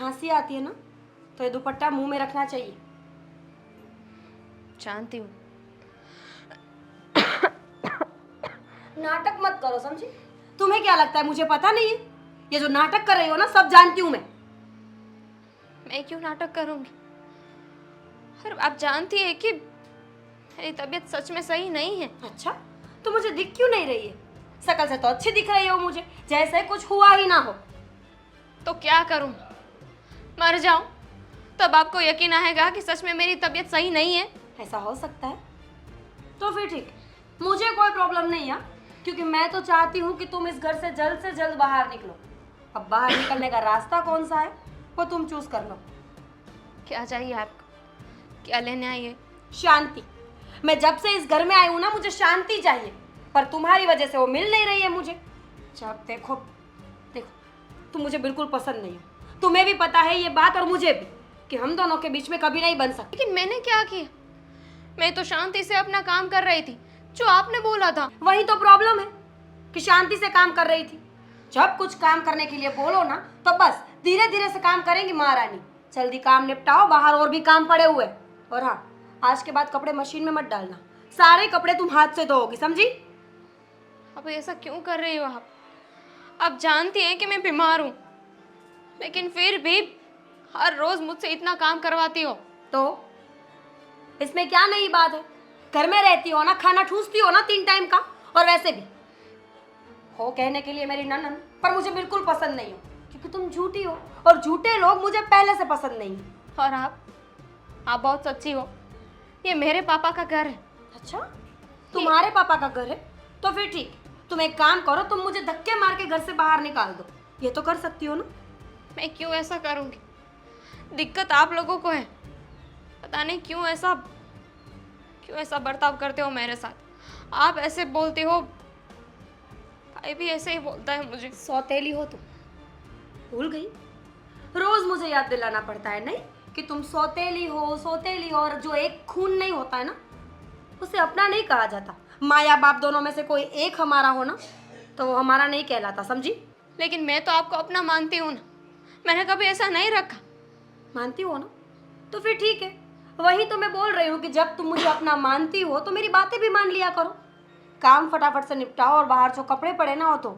खांसी आती है ना तो ये दुपट्टा मुंह में रखना चाहिए। जानती हूँ। नाटक मत करो, समझी? तुम्हें क्या लगता है मुझे पता नहीं है? ये जो नाटक कर रही हो ना, सब जानती हूँ मैं क्यों नाटक करूंगी? और आप जानती है कि मेरी तबीयत सच में सही नहीं है। अच्छा, तो मुझे दिख क्यों नहीं रही है? शकल से तो अच्छी दिख रही हो मुझे, जैसे कुछ हुआ ही ना हो। तो क्या करूं? मर जाऊं तब आपको यकीन आएगा कि सच में मेरी तबीयत सही नहीं है। ऐसा हो सकता है तो फिर ठीक, मुझे कोई प्रॉब्लम नहीं है, क्योंकि मैं तो चाहती हूँ कि तुम इस घर से जल्द बाहर निकलो। अब बाहर निकलने का रास्ता कौन सा है वो तुम चूज कर लो। क्या चाहिए आपको? क्या लेने आई है? शांति। मैं जब से इस घर में आई हूँ ना, मुझे शांति चाहिए, पर तुम्हारी वजह से वो मिल नहीं रही है मुझे। जब देखो देखो, तुम मुझे बिल्कुल पसंद नहीं हो। तुम्हें भी पता है ये बात और मुझे भी, कि हम दोनों के बीच में कभी नहीं बन सकती। लेकिन मैंने क्या किया? मैं तो शांति से अपना काम कर रही थी, जो आपने बोला था। वही तो प्रॉब्लम है कि शांति से काम कर रही थी। जब कुछ काम करने के लिए बोलो ना तो बस धीरे धीरे से काम करेंगी महारानी। जल्दी काम निपटाओ, बाहर और भी काम पड़े हुए। और हाँ, आज के बाद कपड़े मशीन में मत डालना, सारे कपड़े तुम हाथ से धोओगी, समझी? अब ऐसा क्यों कर रही हो आप? आप जानती हैं कि मैं बीमार हूँ, लेकिन फिर भी हर रोज मुझसे इतना काम करवाती हो। तो इसमें क्या नई बात है? घर में रहती हो ना, खाना ठूसती हो ना 3 टाइम का। और वैसे भी हो कहने के लिए मेरी ननद, पर मुझे बिल्कुल पसंद नहीं हो, क्योंकि तुम झूठी हो और झूठे लोग मुझे पहले से पसंद नहीं है। और आप बहुत सच्ची हो। ये मेरे पापा का घर है। अच्छा, तुम्हारे पापा का घर है? तो फिर ठीक, तुम एक काम करो, तुम मुझे धक्के मार के घर से बाहर निकाल दो। ये तो कर सकती हो ना? मैं क्यों ऐसा करूंगी? दिक्कत आप लोगों को है। पता नहीं क्यों ऐसा बर्ताव करते हो मेरे साथ। आप ऐसे बोलते हो, भाई भी ऐसे ही बोलता है मुझे। सौतेली हो तुम, भूल गई? रोज मुझे याद दिलाना पड़ता है नहीं कि तुम सौतेली हो, सौतेली हो। और जो एक खून नहीं होता है ना, उसे अपना नहीं कहा जाता। माँ या बाप दोनों में से कोई एक हमारा हो ना, तो वो हमारा नहीं कहलाता, समझी? लेकिन मैं तो आपको अपना मानती हूँ ना। मैंने कभी ऐसा नहीं रखा। मानती हो ना? तो फिर ठीक है। वही तो मैं बोल रही हूँ कि जब तुम मुझे अपना मानती हो तो मेरी बातें भी मान लिया करो। काम फटाफट से निपटाओ और बाहर जो कपड़े पड़े ना हो तो।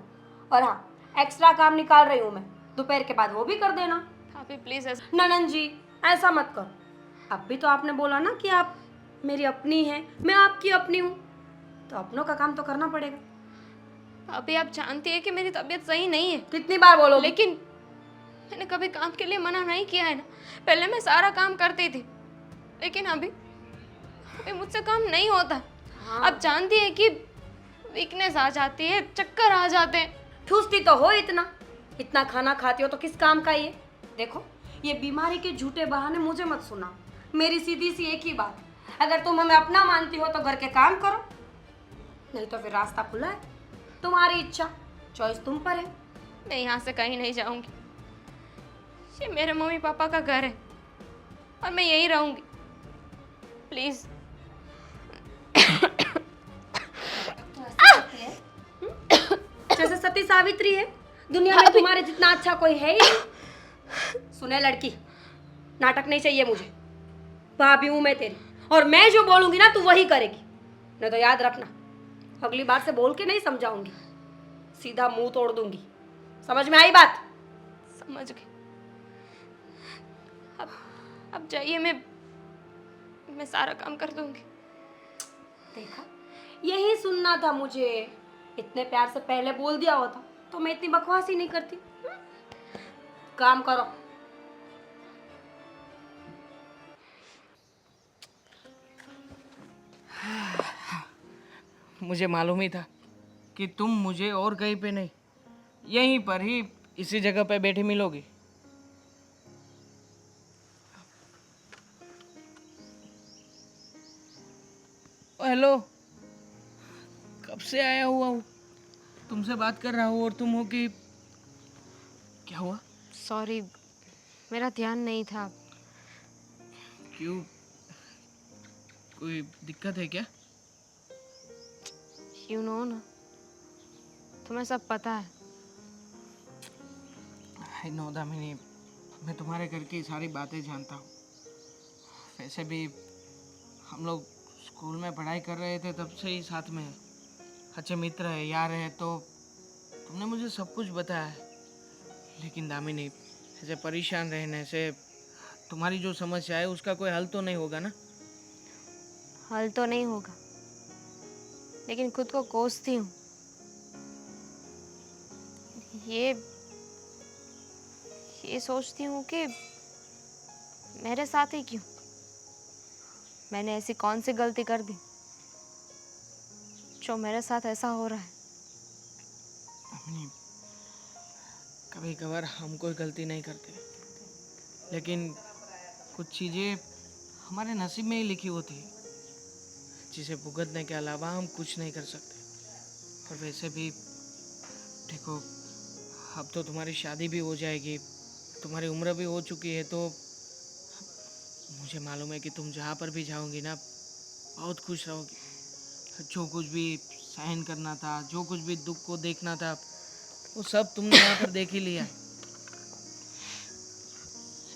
और हाँ, एक्स्ट्रा काम निकाल रही हूँ मैं, दोपहर के बाद वो भी कर देना। भाभी प्लीज ऐसा। ननन जी, ऐसा मत करो। अब भी तो आपने बोला ना कि आप मेरी अपनी हैं, मैं आपकी अपनी हूँ, तो अपनों का काम तो करना पड़ेगा। अभी आप जानती है कि मेरी तबीयत सही नहीं है। कितनी बार बोलोगी? लेकिन मैंने कभी काम के लिए मना नहीं किया है ना। पहले मैं सारा काम करती थी, लेकिन अभी मुझसे काम नहीं होता। हाँ। आप जानती है कि वीकनेस आ जाती है, चक्कर आ जाते हैं। ठूसती तो हो इतना, इतना खाना खाती हो तो किस काम का ये? देखो, ये बीमारी के झूठे बहाने मुझे मत सुना। मेरी सीधी सी एक ही बात, अगर तुम हमें अपना मानती हो तो घर के काम करो, नहीं तो फिर रास्ता खुला है, तुम्हारी इच्छा, चॉइस तुम पर है। मैं यहाँ से कहीं नहीं जाऊंगी। ये मेरे मम्मी पापा का घर है और मैं यहीं रहूंगी। प्लीज। जैसे सती सावित्री है, दुनिया में तुम्हारे जितना अच्छा कोई है ही नहीं। सुने लड़की, नाटक नहीं चाहिए मुझे। भाभी हूं मैं तेरी, और मैं जो बोलूंगी ना तू वही करेगी। नहीं तो याद रखना, अगली बार से बोल के नहीं समझाऊंगी, सीधा मुंह तोड़ दूंगी। समझ में आई बात? समझ गई। अब जाइए, मैं सारा काम कर दूंगी। देखा, यही सुनना था मुझे। इतने प्यार से पहले बोल दिया होता तो मैं इतनी बकवास ही नहीं करती। काम करो। मुझे मालूम ही था कि तुम मुझे और कहीं पे नहीं, यहीं पर ही इसी जगह पे बैठी मिलोगी। हेलो, कब से आया हुआ हूँ, तुमसे बात कर रहा हूँ और तुम हो कि क्या हुआ? सॉरी, मेरा ध्यान नहीं था। क्यों, कोई दिक्कत है क्या? यू नो ना, तुम्हें सब पता है। आई नो दामिनी, मैं तुम्हारे घर की सारी बातें जानता हूँ। वैसे भी हम लोग स्कूल में पढ़ाई कर रहे थे तब से ही साथ में हैं, अच्छे मित्र हैं, यार हैं, तो तुमने मुझे सब कुछ बताया है। लेकिन दामिनी, ऐसे परेशान रहने से तुम्हारी जो समस्या है उसका कोई हल तो नहीं होगा ना? हल तो नहीं होगा, लेकिन खुद को कोसती हूँ। ये सोचती हूँ कि मेरे साथ ही क्यों? मैंने ऐसी कौन सी गलती कर दी जो मेरे साथ ऐसा हो रहा है? दामिनी, कभी कभार हम कोई गलती नहीं करते, लेकिन कुछ चीज़ें हमारे नसीब में ही लिखी होती है, जिसे भुगतने के अलावा हम कुछ नहीं कर सकते। और वैसे भी देखो, अब तो तुम्हारी शादी भी हो जाएगी, तुम्हारी उम्र भी हो चुकी है, तो मुझे मालूम है कि तुम जहाँ पर भी जाओगी ना, बहुत खुश रहोगी। जो कुछ भी सहन करना था, जो कुछ भी दुख को देखना था, वो सब तुमने यहाँ पर देख ही लिया है।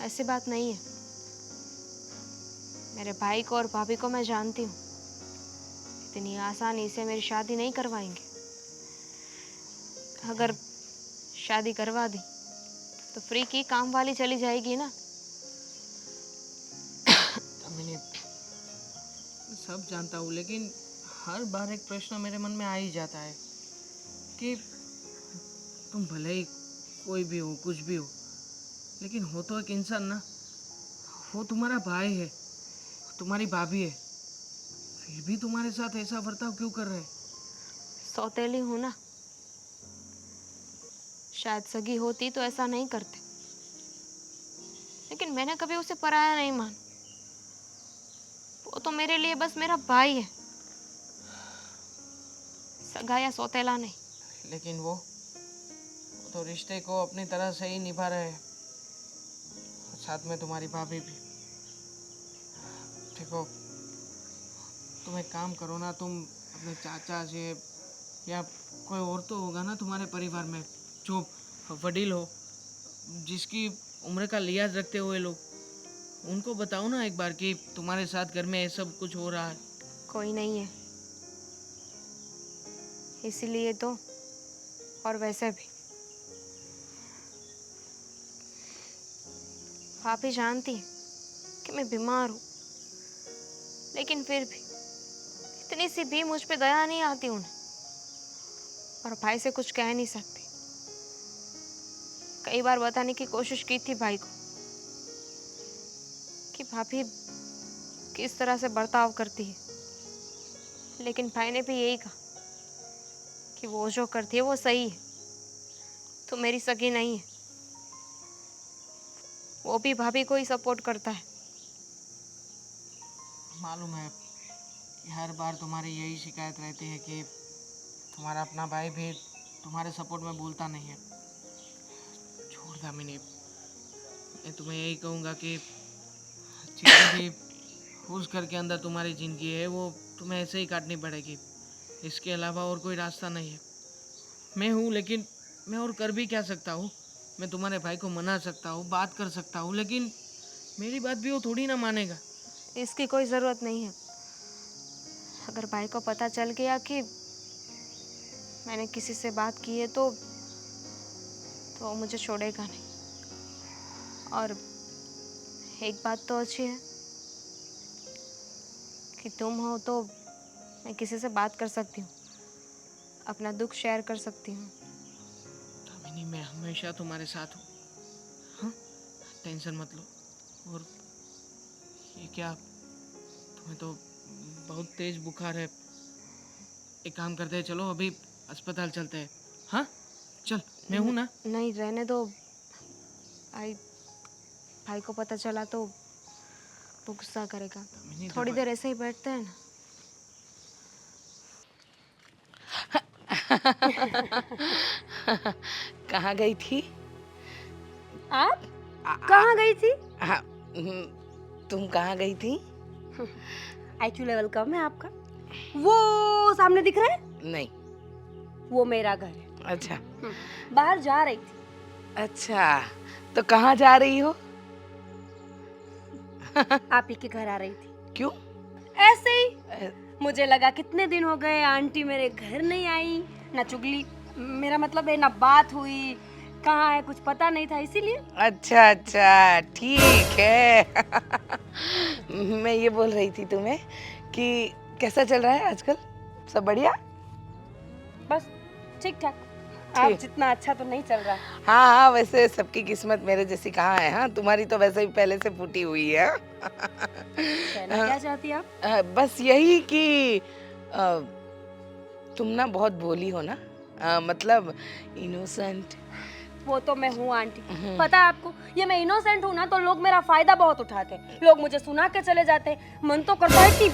ऐसी बात नहीं है। मेरे भाई को और भाभी को मैं जानती हूँ, इतनी आसानी से मेरी शादी नहीं करवाएंगे। अगर शादी करवा दी तो फ्री की काम वाली चली जाएगी ना। मैंने सब जानता हूँ, लेकिन हर बार एक प्रश्न मेरे मन में आ ही जाता है कि तुम भले ही कोई भी हो, कुछ भी हो, लेकिन हो तो एक इंसान ना। वो तुम्हारा भाई है, तुम्हारी भाभी है, फिर भी तुम्हारे साथ ऐसा बर्ताव क्यों कर रहे हैं? सौतेली हूँ ना, शायद सगी होती तो ऐसा नहीं करते, लेकिन मैंने कभी उसे पराया नहीं माना। वो तो मेरे लिए बस मेरा भाई है, सगा या सौतेला नहीं। लेकिन वो तो रिश्ते को अपनी तरह से ही निभा रहे हैं, साथ में तुम्हारी भाभी भी। देखो, तुम एक काम करो ना, तुम अपने चाचा से या कोई और तो होगा ना तुम्हारे परिवार में जो वडील हो, जिसकी उम्र का लिहाज रखते हुए लोग, उनको बताओ ना एक बार कि तुम्हारे साथ घर में ये सब कुछ हो रहा है। कोई नहीं है, इसीलिए तो। और वैसे भी भाभी जानती है कि मैं बीमार हूँ, लेकिन फिर भी इतनी सी भी मुझ पे दया नहीं आती उन्हें, और भाई से कुछ कह नहीं सकती। कई बार बताने की कोशिश की थी भाई को कि भाभी किस तरह से बर्ताव करती है, लेकिन भाई ने भी यही कहा कि वो जो करती है वो सही है, तो मेरी सगी नहीं है। वो भी भाभी को ही सपोर्ट करता है। मालूम है कि हर बार तुम्हारी यही शिकायत रहती है कि तुम्हारा अपना भाई भी तुम्हारे सपोर्ट में बोलता नहीं है। छोड़ दामिनी, मैं तुम्हें यही कहूँगा कि जितनी भी उस घर के अंदर तुम्हारी ज़िंदगी है वो तुम्हें ऐसे ही काटनी पड़ेगी, इसके अलावा और कोई रास्ता नहीं है। मैं हूँ, लेकिन मैं और कर भी क्या सकता हूँ? मैं तुम्हारे भाई को मना सकता हूँ, बात कर सकता हूँ, लेकिन मेरी बात भी वो थोड़ी ना मानेगा। इसकी कोई ज़रूरत नहीं है। अगर भाई को पता चल गया कि मैंने किसी से बात की है तो वो मुझे छोड़ेगा नहीं। और एक बात तो अच्छी है कि तुम हो तो मैं किसी से बात कर सकती हूँ, अपना दुख शेयर कर सकती हूँ। दामिनी, मैं हमेशा तुम्हारे साथ हूँ, हाँ? टेंशन मत लो। और ये क्या, तुम्हें तो बहुत तेज बुखार है। एक काम करते हैं, चलो अभी अस्पताल चलते हैं, हाँ? चल, मैं हूँ ना। नहीं, रहने दो। भाई को पता चला तो वो गुस्सा करेगा। थोड़ी देर ऐसे ही बैठते हैं ना। कहाँ गई थी? आप कहाँ गई थी? तुम कहाँ गई थी? एक्चुअली वेलकम है आपका। वो सामने दिख रहा है, नहीं। वो मेरा घर है। अच्छा। बाहर जा रही थी अच्छा, तो कहाँ जा रही हो? आप ही के घर आ रही थी। क्यों? ऐसे ही मुझे लगा कितने दिन हो गए आंटी मेरे घर नहीं आई, ना चुगली, मेरा मतलब है ना बात हुई, कहाँ है कुछ पता नहीं था, इसीलिए। अच्छा अच्छा, ठीक है। मैं ये बोल रही थी तुम्हें कि कैसा चल रहा है आजकल? सब बढ़िया? बस ठीक ठाक। आप ठीक। जितना अच्छा तो नहीं चल रहा। हाँ हाँ, वैसे सबकी किस्मत मेरे जैसी कहाँ है? हाँ, तुम्हारी तो वैसे ही पहले से फूटी हुई है। कहना क्या चाहती आप? बस यही कि अ, तुम ना बहुत भोली हो ना, मतलब इनोसेंट। वो तो मैं हूँ आंटी, पता है आपको, ये मैं इनोसेंट हूँ ना तो लोग मेरा फायदा बहुत उठाते हैं, लोग मुझे सुना के चले जाते हैं। मन तो करता है कि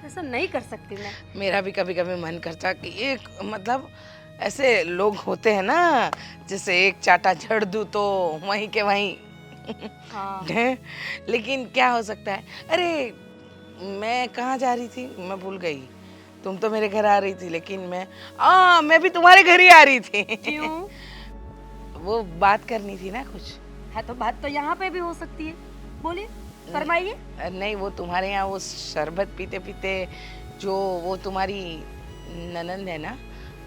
ऐसा नहीं कर सकती मैं। मेरा भी कभी कभी मन करता कि एक मतलब ऐसे लोग होते हैं ना, जैसे एक चाटा झड़ दूँ तो वहीं के वहीं। हाँ। लेकिन क्या हो सकता है? अरे मैं कहाँ जा रही थी, मैं भूल गई। तुम तो मेरे घर आ रही थी, लेकिन मैं भी तुम्हारे घर ही आ रही थी। क्यों? वो बात करनी थी ना कुछ। है तो बात तो यहाँ पे भी हो सकती है, बोलिए, फरमाइए। नहीं, वो तुम्हारे यहाँ वो शरबत पीते पीते जो वो तुम्हारी ननंद है ना,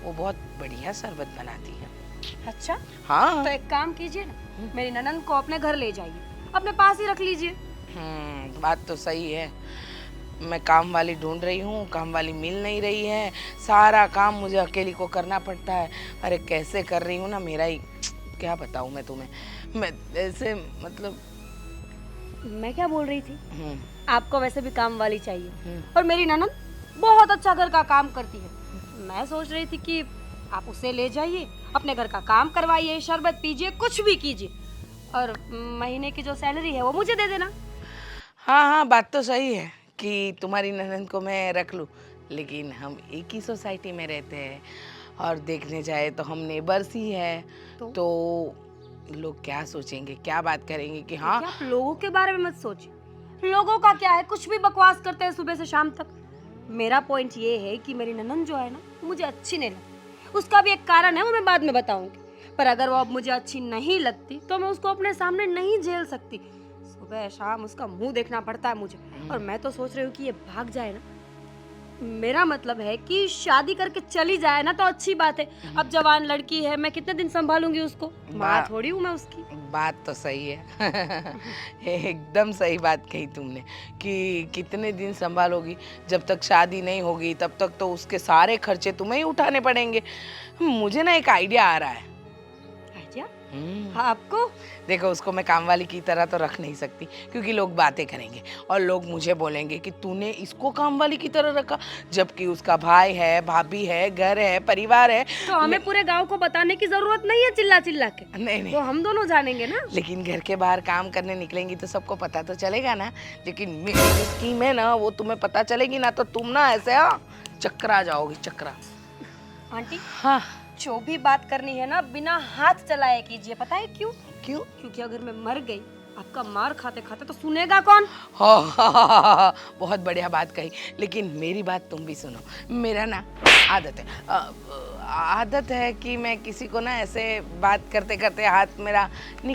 वो बहुत बढ़िया शरबत बनाती है। अच्छा, हाँ। तो एक काम कीजिए ना, मेरी ननंद को अपने घर ले जाइए, अपने पास ही रख लीजिए। बात तो सही है। मैं काम वाली ढूंढ रही हूँ, काम वाली मिल नहीं रही है, सारा काम मुझे अकेली को करना पड़ता है। अरे कैसे कर रही हूँ ना, मेरा ही क्या बताऊँ मैं तुम्हें। मैं ऐसे मतलब मैं क्या बोल रही थी, हम्म, आपको वैसे भी काम वाली चाहिए, हम्म। और मेरी ननंद बहुत अच्छा घर का काम करती है। मैं सोच रही थी कि आप उसे ले जाइए, अपने घर का काम करवाइए, शरबत पीजिए, कुछ भी कीजिए, और महीने की जो सैलरी है वो मुझे दे देना। हाँ हाँ, बात तो सही है कि तुम्हारी ननंद को मैं रख लूँ, लेकिन हम एक ही सोसाइटी में रहते हैं और देखने जाए तो हम नेबर्स ही हैं। तो लोग क्या सोचेंगे, क्या बात करेंगे कि हाँ। देखिए, आप लोगों के बारे में मत सोचिए, लोगों का क्या है, कुछ भी बकवास करते हैं सुबह से शाम तक। मेरा पॉइंट ये है कि मेरी ननंद जो है ना, मुझे अच्छी नहीं लगती। उसका भी एक कारण है, वो मैं बाद में बताऊंगी, पर अगर वो अब मुझे अच्छी नहीं लगती तो मैं उसको अपने सामने नहीं झेल सकती। सुबह शाम उसका मुंह देखना पड़ता है मुझे, और मैं तो सोच रही हूँ कि ये भाग जाए ना। मेरा मतलब है कि शादी करके चली जाए ना तो अच्छी बात है। अब जवान लड़की है, मैं कितने दिन संभालूंगी उसको, माँ थोड़ी हूँ मैं उसकी। बात तो सही है। एकदम सही बात कही तुमने कि कितने दिन संभालोगी, जब तक शादी नहीं होगी तब तक तो उसके सारे खर्चे तुम्हें ही उठाने पड़ेंगे। मुझे ना एक आइडिया आ रहा है। आइडिया? हम्म, हाँ, आपको? देखो उसको मैं काम वाली की तरह तो रख नहीं सकती, क्योंकि लोग बातें करेंगे और लोग मुझे बोलेंगे कि तूने इसको काम वाली की तरह रखा, जबकि उसका भाई है, भाभी है, घर है, परिवार है। तो हमें पूरे गांव को बताने की जरूरत नहीं है चिल्ला चिल्ला के। नहीं नहीं, तो हम दोनों जानेंगे ना। लेकिन घर के बाहर काम करने निकलेंगी तो सबको पता तो चलेगा ना। लेकिन मेरी जो स्कीम है ना, वो तुम्हें पता चलेगी ना तो तुम ना ऐसे चकरा जाओगी, चकरा। आंटी, हाँ। जो भी बात करनी है ना, बिना हाथ चलाए कीजिए। पता है क्यों? क्यों? क्योंकि अगर मैं मर गई, आपका मार खाते खाते तो सुनेगा कौन? हाँ, बहुत बढ़िया बात कही, लेकिन मेरी बात तुम भी सुनो। मेरा ना आदत है, आदत है कि मैं किसी को ना ऐसे बात करते करते हाथ मेरा नि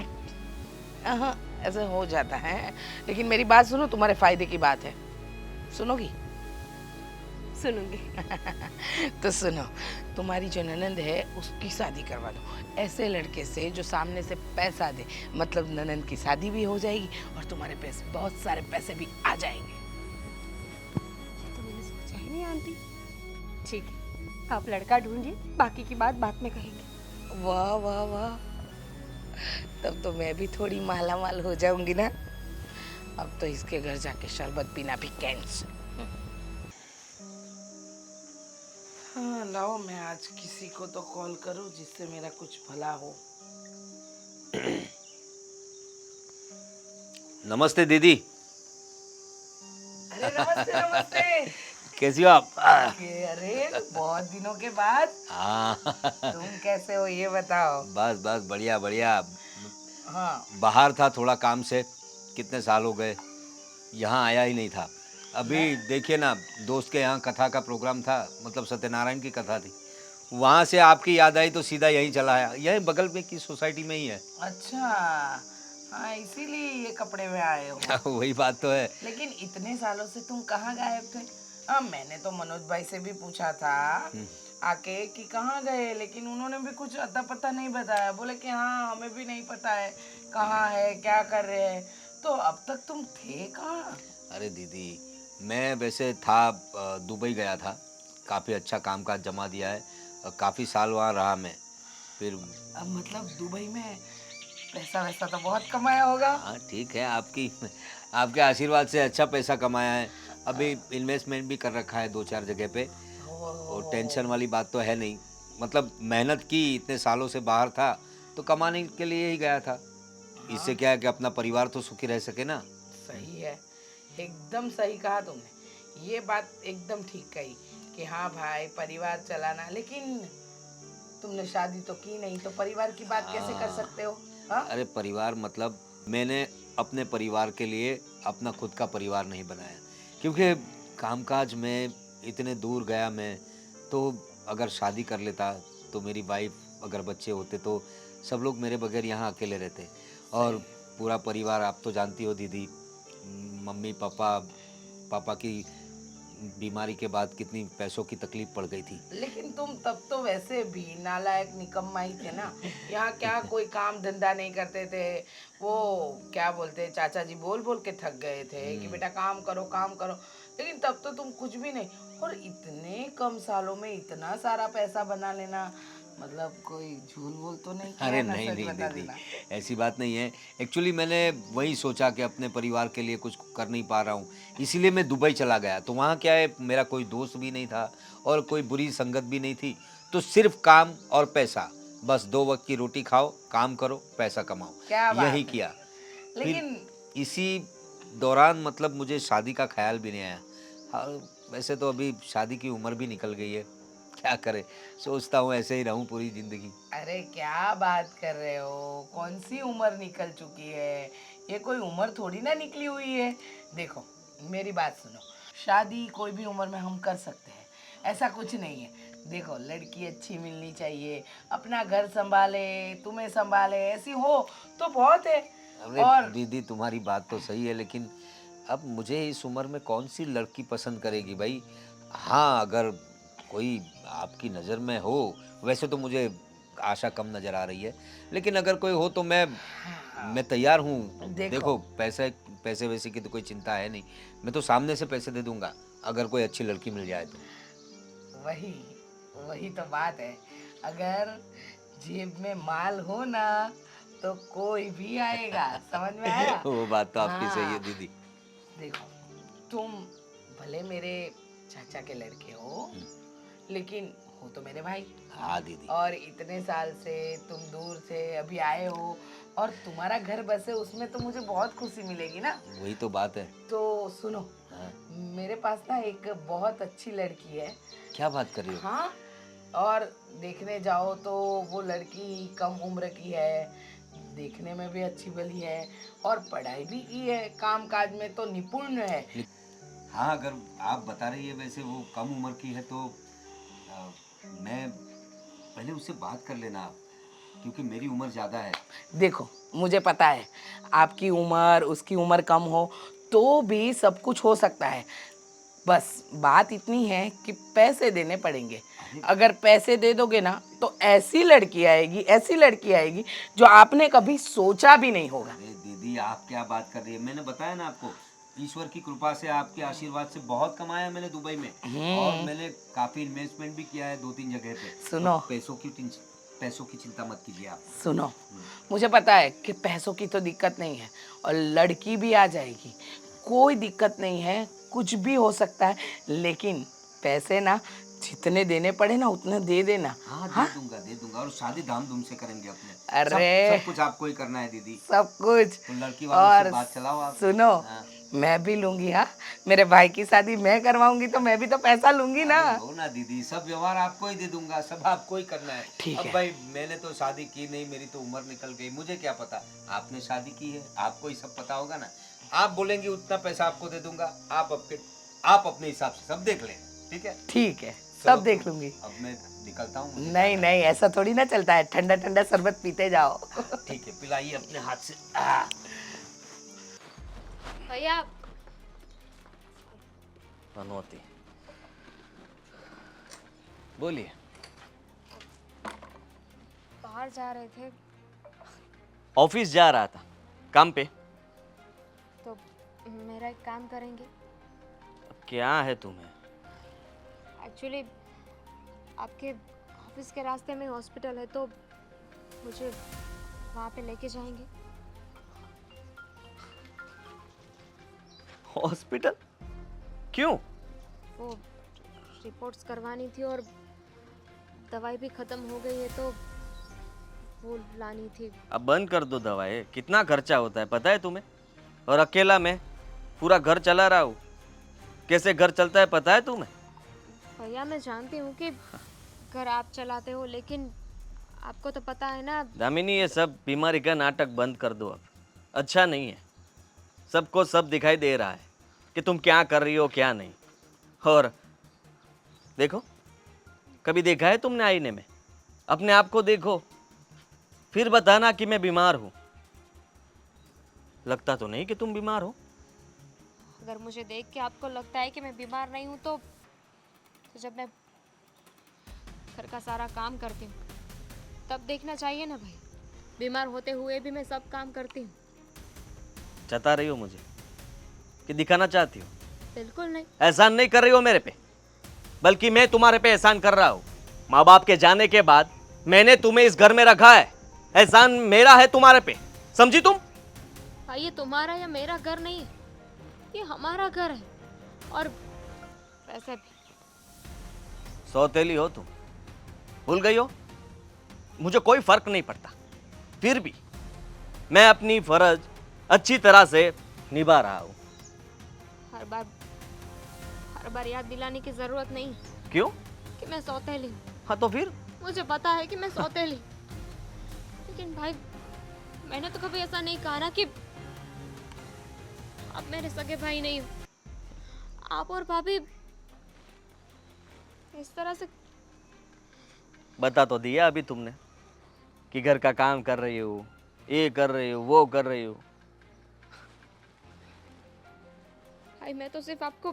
ऐसे हो जाता है। लेकिन मेरी बात सुनो, तुम्हारे फायदे की बात है, सुनोगी? सुनूंगी। तो सुनो, तुम्हारी जो ननंद है उसकी शादी करवा दो ऐसे लड़के से जो सामने से पैसा दे, मतलब ननंद की शादी भी हो जाएगी और तुम्हारे पास बहुत सारे पैसे भी आ जाएंगे। ये तो मैंने सोचा ही नहीं आंटी। ठीक है, आप लड़का ढूंढिए, बाकी की बात बाद में कहेंगे। वाह वाह वाह, तब तो मैं भी थोड़ी माला माल हो जाऊंगी ना। अब तो इसके घर जाके शरबत पीना भी कैंसिल। हाँ, लाओ मैं आज किसी को तो कॉल करूं जिससे मेरा कुछ भला हो। नमस्ते दीदी। अरे नमस्ते नमस्ते। कैसी हो आप? अरे बहुत दिनों के बाद। हाँ। तुम कैसे हो ये बताओ। बस बस बढ़िया बढ़िया। हाँ। बाहर था थोड़ा काम से, कितने साल हो गए, यहाँ आया ही नहीं था। अभी देखिए ना, दोस्त के यहाँ कथा का प्रोग्राम था, मतलब सत्यनारायण की कथा थी, वहाँ से आपकी याद आई तो सीधा यहीं चला आया, यहीं बगल में की सोसाइटी में ही है। अच्छा, हाँ इसीलिए ये कपड़े में आए हो। वही बात तो है। लेकिन इतने सालों से तुम कहाँ गायब थे? हाँ, मैंने तो मनोज भाई से भी पूछा था आके कि कहाँ गए, लेकिन उन्होंने भी कुछ अता पता नहीं बताया। बोले कि हाँ हमें भी नहीं पता है कहाँ है, क्या कर रहे हैं। तो अब तक तुम थे कहाँ? अरे दीदी, मैं वैसे था दुबई गया था, काफ़ी अच्छा कामकाज जमा दिया है, काफ़ी साल वहाँ रहा मैं। फिर अब मतलब दुबई में पैसा वैसा तो बहुत कमाया होगा। हाँ ठीक है, आपके आशीर्वाद से अच्छा पैसा कमाया है। अभी इन्वेस्टमेंट भी कर रखा है 2-4 जगह पे, और टेंशन वाली बात तो है नहीं। मतलब मेहनत की, इतने सालों से बाहर था तो कमाने के लिए ही गया था। इससे क्या है कि अपना परिवार तो सुखी रह सके ना। सही है, एकदम सही कहा तुमने। ये बात एकदम ठीक कही कि हाँ भाई परिवार चलाना, लेकिन तुमने शादी तो की नहीं, तो परिवार की बात कैसे कर सकते हो? हाँ? अरे परिवार मतलब मैंने अपने परिवार के लिए अपना खुद का परिवार नहीं बनाया, क्योंकि कामकाज में इतने दूर गया मैं। तो अगर शादी कर लेता तो मेरी वाइफ, अगर बच्चे होते तो सब लोग मेरे बगैर यहाँ अकेले रहते। और पूरा परिवार, आप तो जानती हो दीदी, मम्मी पापा, पापा की बीमारी के बाद कितनी पैसों की तकलीफ पड़ गई थी। लेकिन तुम तब तो वैसे भी नालायक निकम्मा ही थे ना। यहाँ क्या कोई काम धंधा नहीं करते थे। वो क्या बोलते, चाचा जी बोल बोल के थक गए थे कि बेटा काम करो काम करो, लेकिन तब तो तुम कुछ भी नहीं। और इतने कम सालों में इतना सारा पैसा बना लेना, मतलब कोई झूल बोल तो नहीं किया अरे ना? नहीं सच नहीं बता दीदी, देना। ऐसी बात नहीं है। एक्चुअली मैंने वही सोचा कि अपने परिवार के लिए कुछ कर नहीं पा रहा हूँ, इसीलिए मैं दुबई चला गया। तो वहाँ क्या है, मेरा कोई दोस्त भी नहीं था और कोई बुरी संगत भी नहीं थी। तो सिर्फ काम और पैसा, बस 2 वक्त की रोटी खाओ, काम करो, पैसा कमाओ, क्या बात यही है। किया। फिर लेकिन इसी दौरान मतलब मुझे शादी का ख्याल भी नहीं आया। हाँ, वैसे तो अभी शादी की उम्र भी निकल गई है, क्या करे, सोचता हूँ ऐसे ही रहूँ पूरी ज़िंदगी। अरे क्या बात कर रहे हो, कौन सी उम्र निकल चुकी है? ये कोई उम्र थोड़ी ना निकली हुई है। देखो मेरी बात सुनो, शादी कोई भी उम्र में हम कर सकते हैं, ऐसा कुछ नहीं है। देखो लड़की अच्छी मिलनी चाहिए, अपना घर संभाले, तुम्हें संभाले, ऐसी हो तो बहुत है। अरे और दीदी, तुम्हारी बात तो सही है, लेकिन अब मुझे इस उम्र में कौन सी लड़की पसंद करेगी भाई। हाँ, अगर कोई आपकी नज़र में हो, वैसे तो मुझे आशा कम नज़र आ रही है, लेकिन अगर कोई हो तो मैं तैयार हूँ। देखो देखो पैसे पैसे वैसे की तो कोई चिंता है नहीं, मैं तो सामने से पैसे दे दूंगा अगर कोई अच्छी लड़की मिल जाए तो। वही वही तो बात है, अगर जेब में माल हो ना तो कोई भी आएगा। समझ में आया? वो बात तो आपकी सही है हाँ, दीदी। देखो तुम भले मेरे चाचा के लड़के हो, लेकिन हो तो मेरे भाई। हाँ दीदी। और इतने साल से तुम दूर से अभी आए हो, और तुम्हारा घर बसे उसमें तो मुझे बहुत खुशी मिलेगी ना। वही तो बात है। तो सुनो, हाँ, मेरे पास ना एक बहुत अच्छी लड़की है। क्या बात कर रही हो? हाँ, और देखने जाओ तो वो लड़की कम उम्र की है, देखने में भी अच्छी भली है, और पढ़ाई भी की है, काम काज में तो निपुण है। हाँ, अगर आप बता रही है वैसे वो कम उम्र की है तो मैं पहले उससे बात कर लेना आप, क्योंकि मेरी उम्र ज़्यादा है। देखो मुझे पता है आपकी उम्र उसकी उम्र कम हो तो भी सब कुछ हो सकता है, बस बात इतनी है कि पैसे देने पड़ेंगे। अगर पैसे दे दोगे ना तो ऐसी लड़की आएगी जो आपने कभी सोचा भी नहीं होगा। अरे दीदी, आप क्या बात कर रही है? मैंने बताया ना आपको, ईश्वर की कृपा से, आपके आशीर्वाद से बहुत कमाया है मैंने दुबई में, और मैंने काफ़ी इन्वेस्टमेंट भी किया है 2-3 जगह पे। सुनो, तो पैसों की चिंता मत कीजिए आप। सुनो, मुझे पता है कि पैसों की तो दिक्कत नहीं है, और लड़की भी आ जाएगी, कोई दिक्कत नहीं है, कुछ भी हो सकता है। लेकिन पैसे ना जितने देने पड़े ना उतने दे देना। हाँ, दे दूंगा, और शादी धामधूम से करेंगे अपने। अरे सब कुछ आपको ही करना है दीदी। सब कुछ। तो लड़की वालों और से बात चलाओ आप। सुनो, हाँ। मैं भी लूंगी। हाँ, मेरे भाई की शादी मैं करवाऊंगी तो मैं भी तो पैसा लूंगी ना। अरे लो ना दीदी, सब व्यवहार आपको ही दे दूंगा, सब आपको ही करना है। ठीक अब है। भाई मैंने तो शादी की नहीं, मेरी तो उम्र निकल गई, मुझे क्या पता। आपने शादी की है, आपको ही सब पता होगा ना। आप बोलेंगे उतना पैसा आपको दे दूंगा, आप अपने हिसाब से सब देख लें, ठीक है? ठीक है, सब देख लूंगी। अब मैं निकलता हूँ। नहीं नहीं, ऐसा थोड़ी ना चलता है, ठंडा ठंडा शरबत पीते जाओ। ठीक है, पिलाइए अपने हाथ से। भैया मनोती, बोलिए। बाहर जा रहे थे ऑफिस जा रहा था, काम पे। तो मेरा एक काम करेंगे? अब क्या है तुम्हें? एक्चुअली आपके ऑफिस के रास्ते में हॉस्पिटल है, तो मुझे वहाँ पे लेके जाएंगे? हॉस्पिटल? क्यों? वो रिपोर्ट्स करवानी थी और दवाई भी ख़त्म हो गई है, तो वो लानी थी। अब बंद कर दो दवाई, कितना खर्चा होता है पता है तुम्हें? और अकेला मैं पूरा घर चला रहा हूँ, कैसे घर चलता है पता है तुम्हें? भैया मैं जानती हूँ कि घर आप चलाते हो, लेकिन आपको तो पता है ना। दामिनी, ये सब बीमारी का नाटक बंद कर दो अब, अच्छा नहीं है। सबको सब दिखाई दे रहा है कि तुम क्या कर रही हो क्या नहीं। और देखो, कभी देखा है तुमने आईने में? अपने आप को देखो, फिर बताना कि मैं बीमार हूँ। लगता तो नहीं कि तुम बीमार हो। अगर मुझे देख के आपको लगता है कि मैं बीमार नहीं हूँ, तो जब मैं घर का सारा काम करती हूँ तब देखना चाहिए ना भाई। बीमार होते हुए भी मैं सब काम करती हूँ। जता रही हो मुझे कि दिखाना चाहती हो? बिल्कुल नहीं। एहसान नहीं कर रही हो मेरे पे, बल्कि मैं तुम्हारे पे एहसान कर रहा हूँ। माँ बाप के जाने के बाद मैंने तुम्हें इस घर में रखा है, एहसान मेरा है तुम्हारे पे, समझी तुम? भाई ये तुम्हारा या मेरा घर नहीं है, ये हमारा घर है। और वैसे भी सौतेली हो तुम, भूल गई हो? मुझे कोई फर्क नहीं पड़ता, फिर भी मैं अपनी फर्ज अच्छी तरह से निभा रहा हूँ। हर बार याद दिलाने की जरूरत नहीं क्यों? कि मैं सौतेली हूँ। हाँ तो फिर? मुझे पता है कि मैं सौतेली, लेकिन भाई मैंने तो कभी ऐसा नहीं कहा ना कि आप मेरे सगे भाई नहीं हो। आप और भाभी इस तरह से बता तो दिया अभी तुमने कि घर का काम कर रही हो, ये कर रही हो, वो कर रही हो। भाई मैं तो सिर्फ आपको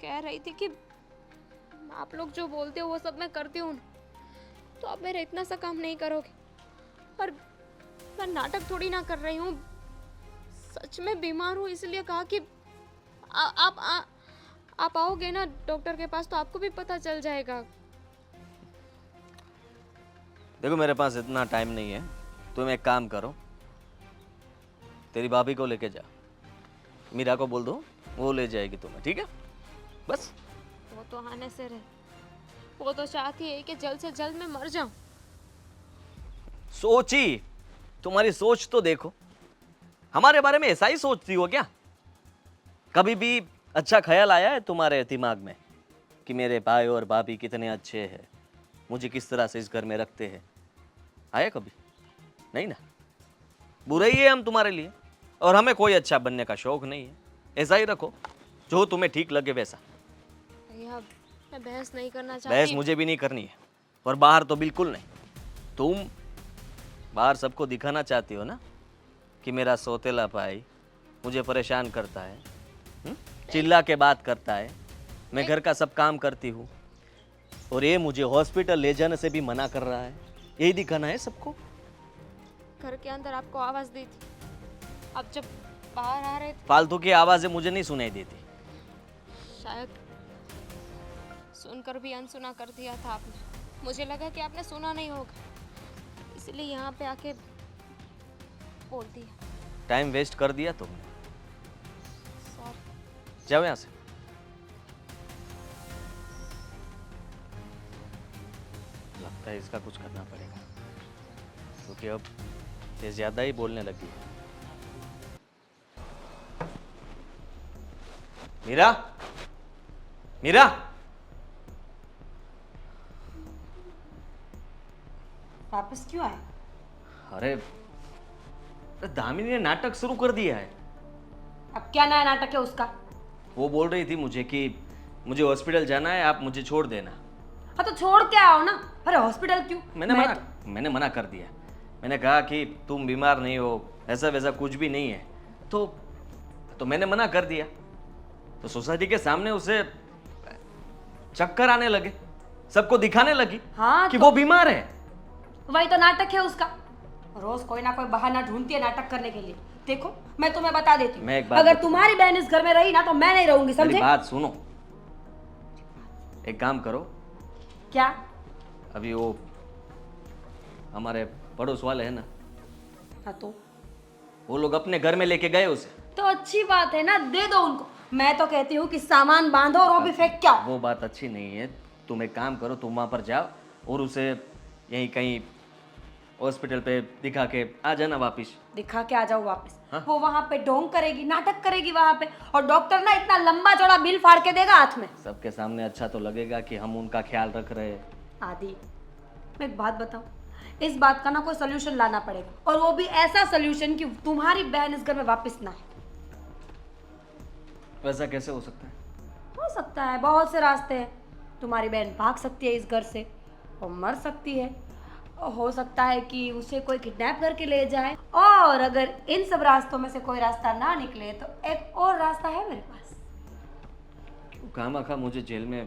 कह रही थी कि आप लोग जो बोलते हो वो सब मैं करती हूँ, तो आप मेरा इतना सा काम नहीं करोगे। और मैं नाटक थोड़ी ना कर रही हूँ, सच में बीमार हूँ, इसलिए कहा कि आप आओगे ना डॉक्टर के पास तो आपको भी पता चल जाएगा। देखो मेरे पास इतना टाइम नहीं है, तुम एक काम करो, तेरी भाभी को लेके जा, मीरा को बोल दो, वो ले जाएगी तुम्हें, ठीक है? बस। वो तो आने से रहे, वो तो चाहती है कि जल्द से जल्द मैं मर जाऊं। सोची, तुम्हारी सोच तो देखो, हमारे बारे में ऐसा ही सोचती हो क्या? कभी भी अच्छा ख्याल आया है तुम्हारे दिमाग में कि मेरे भाई और भाभी कितने अच्छे हैं, मुझे किस तरह से इस घर में रखते हैं? आया कभी? नहीं ना। बुरे ही है हम तुम्हारे लिए, और हमें कोई अच्छा बनने का शौक नहीं है। ऐसा ही रखो, जो तुम्हें ठीक लगे वैसा। भैया मैं बहस नहीं करना बहस चाहती। मुझे भी नहीं करनी है, और बाहर तो बिल्कुल नहीं। तुम बाहर सबको दिखाना चाहती हो ना कि मेरा सौतेला भाई मुझे परेशान करता है, चिल्ला के बात करता है, मैं घर का सब काम करती हूँ, और ये मुझे हॉस्पिटल ले जाने से भी मना कर रहा है। यही दिखाना है सबको। घर के अंदर आपको आवाज दी थी, आप जब बाहर आ रहे थे फालतू की आवाज़ें मुझे नहीं सुनाई देती। शायद सुनकर भी अनसुना कर दिया था आपने। मुझे लगा कि आपने सुना नहीं होगा, इसलिए यहाँ पे आके बोल दिया। टाइम वेस्ट कर दिया तुमने। सॉरी। जाओ यहाँ से। लगता है इसका कुछ करना पड़ेगा, क्योंकि अब ये ज्यादा ही बोलने लगी है। मीरा, मीरा, वापस क्यों आए? अरे दामिनी ने नाटक शुरू कर दिया है। अब क्या नया नाटक है उसका? वो बोल रही थी मुझे कि मुझे हॉस्पिटल जाना है, आप मुझे छोड़ देना। हाँ तो छोड़ के आओ ना। अरे हॉस्पिटल क्यों? मैंने मना कर दिया। मैंने कहा कि तुम बीमार नहीं हो, ऐसा वैसा कुछ भी नहीं है, तो मैंने मना कर दिया। तो सोसाइटी के सामने उसे चक्कर आने लगे, सबको दिखाने लगी हाँ कि वो बीमार है। वही तो नाटक है उसका। रोज कोई ना कोई बहाना ढूंढती है नाटक करने के लिए। देखो मैं तुम्हें बता देती मैं एक हूँ, बात अगर बता- तुम्हारी बहन इस घर में रही ना तो मैं नहीं रहूंगी, मेरी समझे? बात सुनो, एक काम करो, क्या? अभी वो हमारे पड़ोस वाले हैं ना, हाँ तो वो लोग अपने घर में लेके गए उसे। तो अच्छी बात है ना, दे दो उनको। मैं तो कहती हूँ कि सामान बांधो और वो भी फेंक के आओ। वो बात अच्छी नहीं है। तुम एक काम करो, तुम वहाँ पर जाओ और उसे यहीं कहीं हॉस्पिटल पे दिखा के आ जाना वापिस। दिखा के आ जाओ वापस। हाँ? वो वहाँ पे ढोंग करेगी, नाटक करेगी वहाँ पे, और डॉक्टर ना इतना लंबा चौड़ा बिल फाड़ के देगा हाथ में। सबके सामने अच्छा तो लगेगा कि हम उनका ख्याल रख रहे हैं। आदि, मैं एक बात बताऊं, इस बात का ना कोई सोल्यूशन लाना पड़ेगा, और वो भी ऐसा सोल्यूशन कि तुम्हारी बहन इस घर में वापस ना आए। वैसा कैसे हो सकता है? हो सकता है, बहुत से रास्ते हैं। तुम्हारी बहन भाग सकती है इस घर से और मर सकती है, और हो सकता है कि उसे कोई किडनैप करके ले जाए, और अगर इन सब रास्तों में से कोई रास्ता ना निकले तो एक और रास्ता है मेरे पास। क्यों खामखा मुझे जेल में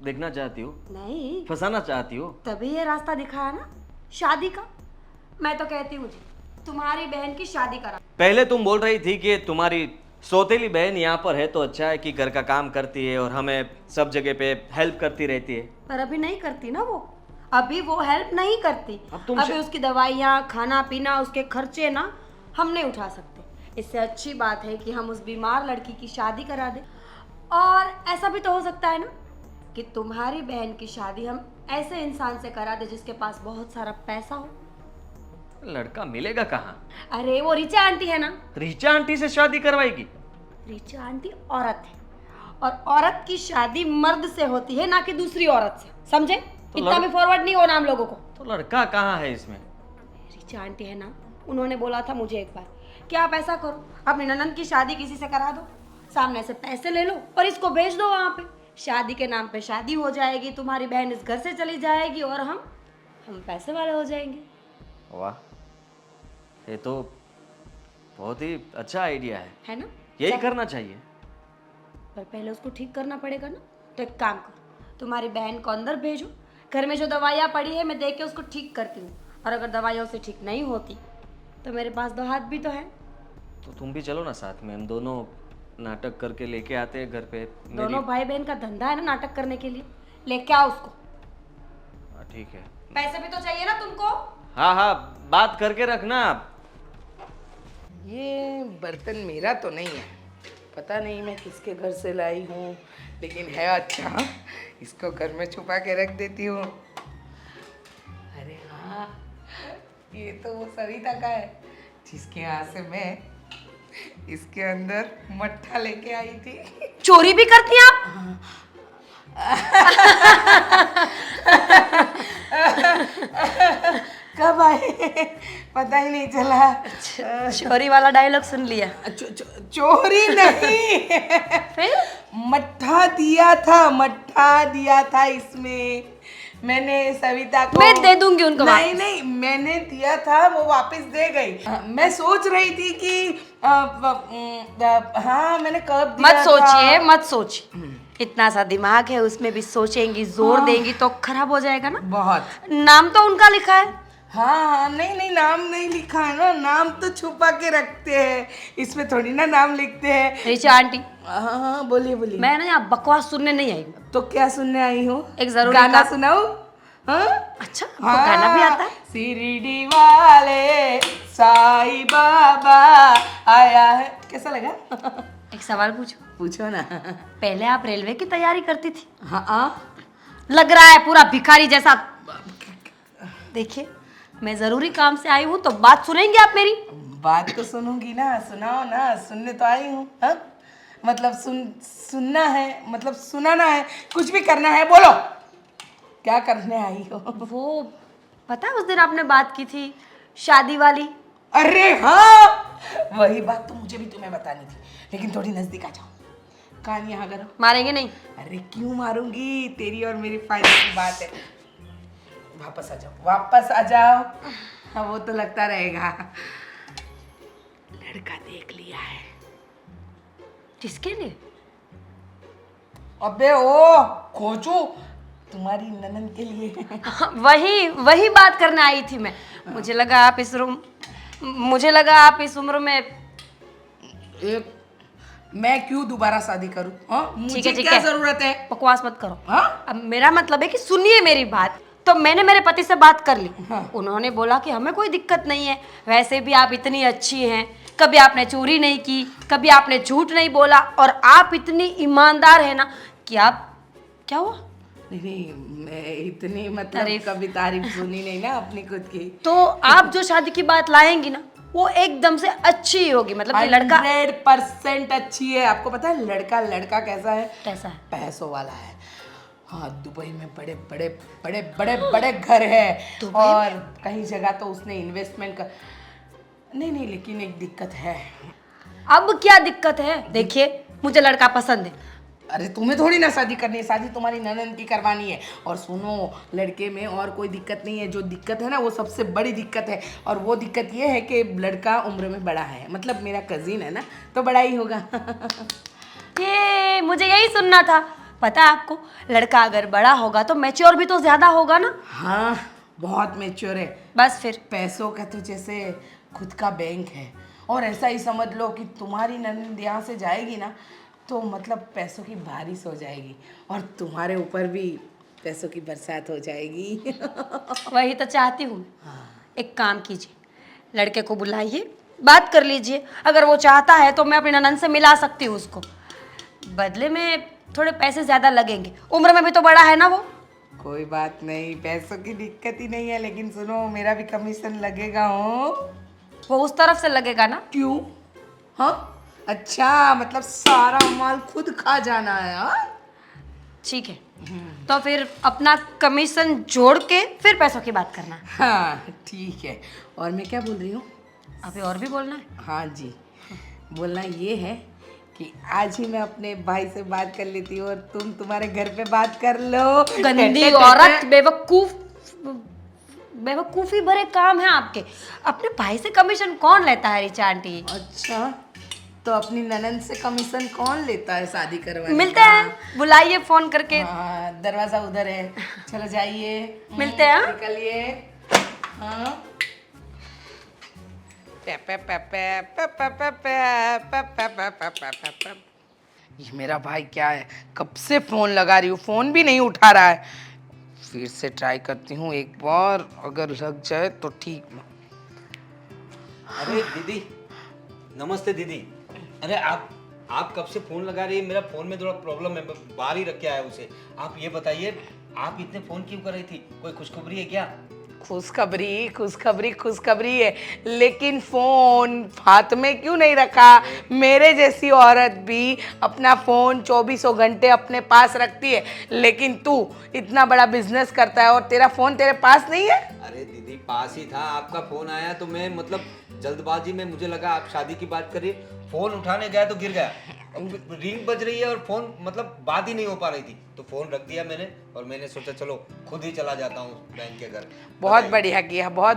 देखना चाहती हो, नहीं, फंसाना चाहती हो? तभी ये रास्ता दिखाया ना, शादी का। मैं तो कहती हूँ मुझे तुम्हारी बहन की शादी करा। पहले तुम बोल रही थी कि तुम्हारी सौतेली बहन यहाँ पर है तो अच्छा है कि घर का काम करती है और हमें सब जगह पे हेल्प करती रहती है। पर अभी नहीं करती ना वो, अभी वो हेल्प नहीं करती। अब तुम अभी उसकी दवाइयाँ, खाना पीना, उसके खर्चे ना हम नहीं उठा सकते। इससे अच्छी बात है कि हम उस बीमार लड़की की शादी करा दें। और ऐसा भी तो हो सकता है ना कि तुम्हारी बहन की शादी हम ऐसे इंसान से करा दे जिसके पास बहुत सारा पैसा हो। लड़का मिलेगा कहाँ? अरे वो रिचा आंटी है ना, रीचा आंटी से शादी करवाएगी? रिचा आंटी औरत है, और औरत की शादी मर्द से होती है, ना कि दूसरी औरत से, समझे? इतना भी फॉरवर्ड नहीं होना हम लोगों को। तो लड़का कहाँ है इसमें? रिचा आंटी है ना, उन्होंने बोला था मुझे एक बार कि आप ऐसा करो, अपनी ननद की शादी किसी से करा दो, सामने से पैसे ले लो और इसको भेज दो वहाँ पे। शादी के नाम पे शादी हो जाएगी, तुम्हारी बहन इस घर से चली जाएगी और हम पैसे वाले हो जाएंगे। वाह, ये तो बहुत ही अच्छा आइडिया है ना? यही करना चाहिए। पर पहले उसको ठीक करना पड़ेगा ना। तो एक काम करो, तुम्हारी बहन को अंदर भेजो, घर में जो दवाइयाँ पड़ी है मैं देख के उसको ठीक करती हूँ, और अगर दवाइयों से ठीक नहीं होती तो मेरे पास 2 हाथ भी तो है। तो तुम भी चलो ना साथ में, हम दोनों नाटक करके लेके आते हैं घर पे। दोनों भाई बहन का धंधा है ना नाटक करने के लिए, लेके आओ उसको। हाँ, ठीक है। पैसे भी तो चाहिए ना तुमको। हाँ हाँ, बात करके रखना। ये बर्तन मेरा तो नहीं है, पता नहीं मैं किसके घर से लाई हूँ, लेकिन है अच्छा। इसको घर में छुपा के रख देती हूँ। अरे हाँ, ये तो वो सविता का है जिसके यहाँ से मैं इसके अंदर मट्ठा लेके आई थी। चोरी भी करती हैं आप? कब आए पता ही नहीं चला। चोरी वाला डायलॉग सुन लिया। चोरी नहीं, फिर मट्ठा दिया था इसमें मैंने सविता को। मैं दे दूंगी उनको नहीं नहीं, मैंने दिया था, वो वापस दे गई। मैं सोच रही थी कि हाँ मैंने कब दिया मत सोचिए, था। मत सोचिए, इतना सा दिमाग है उसमें भी सोचेंगी, जोर देंगी तो खराब हो जाएगा ना। बहुत। नाम तो उनका लिखा है। हाँ नहीं नहीं, नाम नहीं लिखा है ना, नाम तो छुपा के रखते हैं, इसमें थोड़ी ना नाम लिखते हैं। रिचा आंटी, हाँ हाँ बोलिए बोलिए। मैं ना यहाँ बकवास सुनने नहीं आई हूँ। तो क्या सुनने आई हो? एक जरूरी गाना काम। सुनाऊं? हाँ? अच्छा, आपको गाना भी आता है? शिरडी वाले साईं बाबा आया है। कैसा लगा? एक सवाल पूछो। पूछो ना। पहले आप रेलवे की तैयारी करती थी? हाँ। लग रहा है पूरा भिखारी जैसा। देखिए, मैं जरूरी काम से आई हूँ तो बात सुनेंगे आप मेरी? बात तो सुनूंगी ना, सुनाओ ना, सुनने तो आई हूँ। हाँ? मतलब सुनना है, मतलब सुनाना है, कुछ भी करना है, बोलो क्या करने आई हो? वो पता है उस दिन आपने बात की थी शादी वाली? अरे हाँ, वही बात तो मुझे भी तुम्हें बतानी थी, लेकिन थोड़ी नजदीक आ जाओ। कान यहाँ करो। मारेंगे नहीं? अरे क्यों मारूंगी, तेरी और मेरी फायदे की बात है। वापस आ जाओ, वापस आ जाओ। हाँ वो तो लगता रहेगा। लड़का देख लिया है। किसके लिए? अबे ओ खोजू, तुम्हारी ननद के लिए। वही वही बात करने आई थी मैं। मुझे लगा आप इस उम्र में। एक मैं क्यों दोबारा शादी करूं? हाँ मुझे ठीक क्या है। जरूरत है? बकवास मत करो। हाँ अब मेरा मतलब है कि सुनिए मेरी बात। तो मैंने मेरे पति से बात कर ली। हाँ। उन्होंने बोला कि हमें कोई दिक्कत नहीं है, वैसे भी आप इतनी अच्छी हैं, कभी आपने चोरी नहीं की, कभी आपने झूठ नहीं बोला, और आप इतनी ईमानदार है ना कि आप क्या हुआ। नहीं मैं इतनी मतलब तारीफ। कभी तारीफ सुनी नहीं ना अपनी खुद की। तो आप जो शादी की बात लाएंगी ना वो एकदम से अच्छी ही होगी। मतलब कि लड़का 100% अच्छी है। आपको पता है लड़का कैसा है? कैसा है? पैसों वाला है। हाँ दुबई में बड़े बड़े बड़े बड़े बड़े घर है और कई जगह तो उसने इन्वेस्टमेंट कर। नहीं लेकिन एक दिक्कत है। अब क्या दिक्कत है? देखिए मुझे लड़का पसंद है। अरे तुम्हें थोड़ी ना शादी करनी है, शादी तुम्हारी ननद की करवानी है। और सुनो लड़के में और कोई दिक्कत नहीं है, जो दिक्कत है ना वो सबसे बड़ी दिक्कत है। और वो दिक्कत ये है कि लड़का उम्र में बड़ा है, मतलब मेरा कजिन है ना तो बड़ा ही होगा। ये मुझे यही सुनना था। पता है आपको, लड़का अगर बड़ा होगा तो मैच्योर भी तो ज्यादा होगा ना। हाँ बहुत मैच्योर है। बस फिर पैसों का तो जैसे खुद का बैंक है। और ऐसा ही समझ लो कि तुम्हारी ननद यहाँ से जाएगी ना तो मतलब पैसों की बारिश हो जाएगी और तुम्हारे ऊपर भी पैसों की बरसात हो जाएगी। वही तो चाहती हूँ। एक काम कीजिए, लड़के को बुलाइए, बात कर लीजिए। अगर वो चाहता है तो मैं अपनी ननद से मिला सकती हूँ उसको। बदले में थोड़े पैसे ज्यादा लगेंगे, उम्र में भी तो बड़ा है ना वो। कोई बात नहीं, पैसों की दिक्कत ही नहीं है। लेकिन सुनो मेरा भी कमीशन लगेगा। हो वो उस तरफ से लगेगा ना। क्यों? हाँ अच्छा मतलब सारा माल खुद खा जाना है? हाँ ठीक है, तो फिर अपना कमीशन जोड़ के फिर पैसों की बात करना। हाँ ठीक है। और मैं क्या बोल रही हूँ? अभी और भी बोलना है? हाँ जी, बोलना ये है कि आज ही मैं अपने भाई से बात कर लेती हूँ और तुम तुम्हारे घर पे बात कर लो। गंदी औरत, बेवकूफी भरे काम है आपके। अपने भाई से कमीशन कौन लेता है रिचा आंटी? अच्छा तो अपनी ननद से कमीशन कौन लेता है शादी करवाने मिलते का? हैं, बुलाइए फोन करके। हाँ दरवाजा उधर है, चलो जाइए। मिलते हैं। निकलिए। हाँ पे पे पे पे पे पे पे पे पे पे पे पे पे पे। ये मेरा भाई क्या है, कब से फोन लगा रही हूँ फोन भी नहीं उठा रहा है। फिर से ट्राई करती हूँ एक बार, अगर लग जाए तो ठीक। अरे दीदी, नमस्ते दीदी। अरे आप कब से फोन लगा रही है? मेरा फोन में थोड़ा प्रॉब्लम है, मैं बाहर ही रख के आया उसे। आप ये बताइए, आप इतने फोन क्यों कर रही थी? कोई खुशखबरी है क्या? खुशखबरी है, लेकिन फोन हाथ में क्यों नहीं रखा? मेरे जैसी औरत भी अपना फोन 24 घंटे अपने पास रखती है, लेकिन तू इतना बड़ा बिजनेस करता है और तेरा फोन तेरे पास नहीं है। अरे दीदी पास ही था, आपका फोन आया तो मैं मतलब जल्दबाजी में मुझे लगा आप शादी की बात करिए, फोन उठाने गया तो गिर गया। अब रिंग बज रही है और फोन मतलब बात ही नहीं हो पा रही थी, तो फोन रख दिया मैंने और मैंने सोचा चलो खुद ही चला जाता हूँ बैंक के घर। बहुत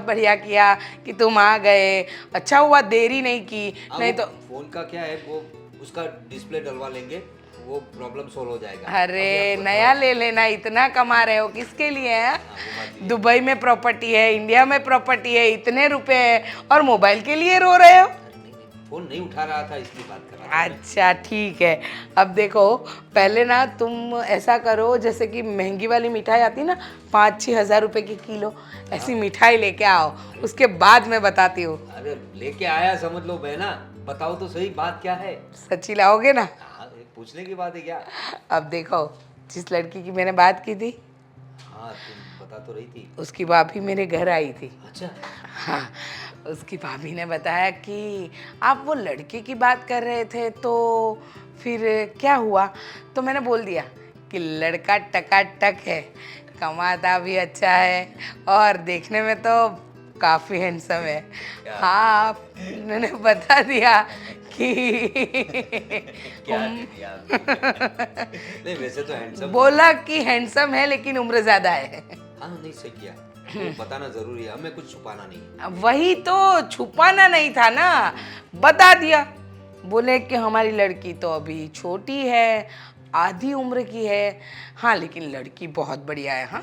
बढ़िया किया कि तुम आ गए। अच्छा हुआ देरी नहीं की, नहीं तो फोन का क्या है, वो उसका डिस्प्ले डलवा लेंगे, वो प्रॉब्लम सोल्व हो जाएगा। अरे नया ले लेना, इतना कमा रहे हो किसके लिए है? दुबई में प्रॉपर्टी है, इंडिया में प्रॉपर्टी है, इतने रुपए है और मोबाइल के लिए रो रहे हो? फोन नहीं उठा रहा था इसलिए बात कर रहा था। अच्छा ठीक है। अब देखो पहले ना तुम ऐसा करो, जैसे कि महंगी वाली मिठाई आती है ना 5-6 हज़ार रुपए की किलो, ऐसी मिठाई लेके आओ, उसके बाद मैं बताती हूँ। अरे लेके आया समझ लो बहना, बताओ तो सही बात क्या है? सच्ची लाओगे ना? हाँ पूछने की बात है क्या? अब देखो जिस लड़की की मैंने बात की थी, हाँ तुम बता तो रही थी। उसकी भाभी मेरे घर आई थी। अच्छा हाँ उसकी भाभी ने बताया कि आप वो लड़के की बात कर रहे थे, तो फिर क्या हुआ? तो मैंने बोल दिया कि लड़का टकाटक है, कमाता भी अच्छा है और देखने में तो काफी हैंडसम है। हाँ, मैंने बता दिया कि क्या दीदी आप नहीं वैसे तो हैंडसम बोला कि हैंडसम है लेकिन उम्र ज्यादा है। हाँ नहीं सही किया वो बताना जरूरी है हमें कुछ छुपाना नहीं है। वही तो, छुपाना नहीं था ना, बता दिया। बोले कि हमारी लड़की तो अभी छोटी है, आधी उम्र की है। हाँ लेकिन लड़की बहुत बढ़िया है। हाँ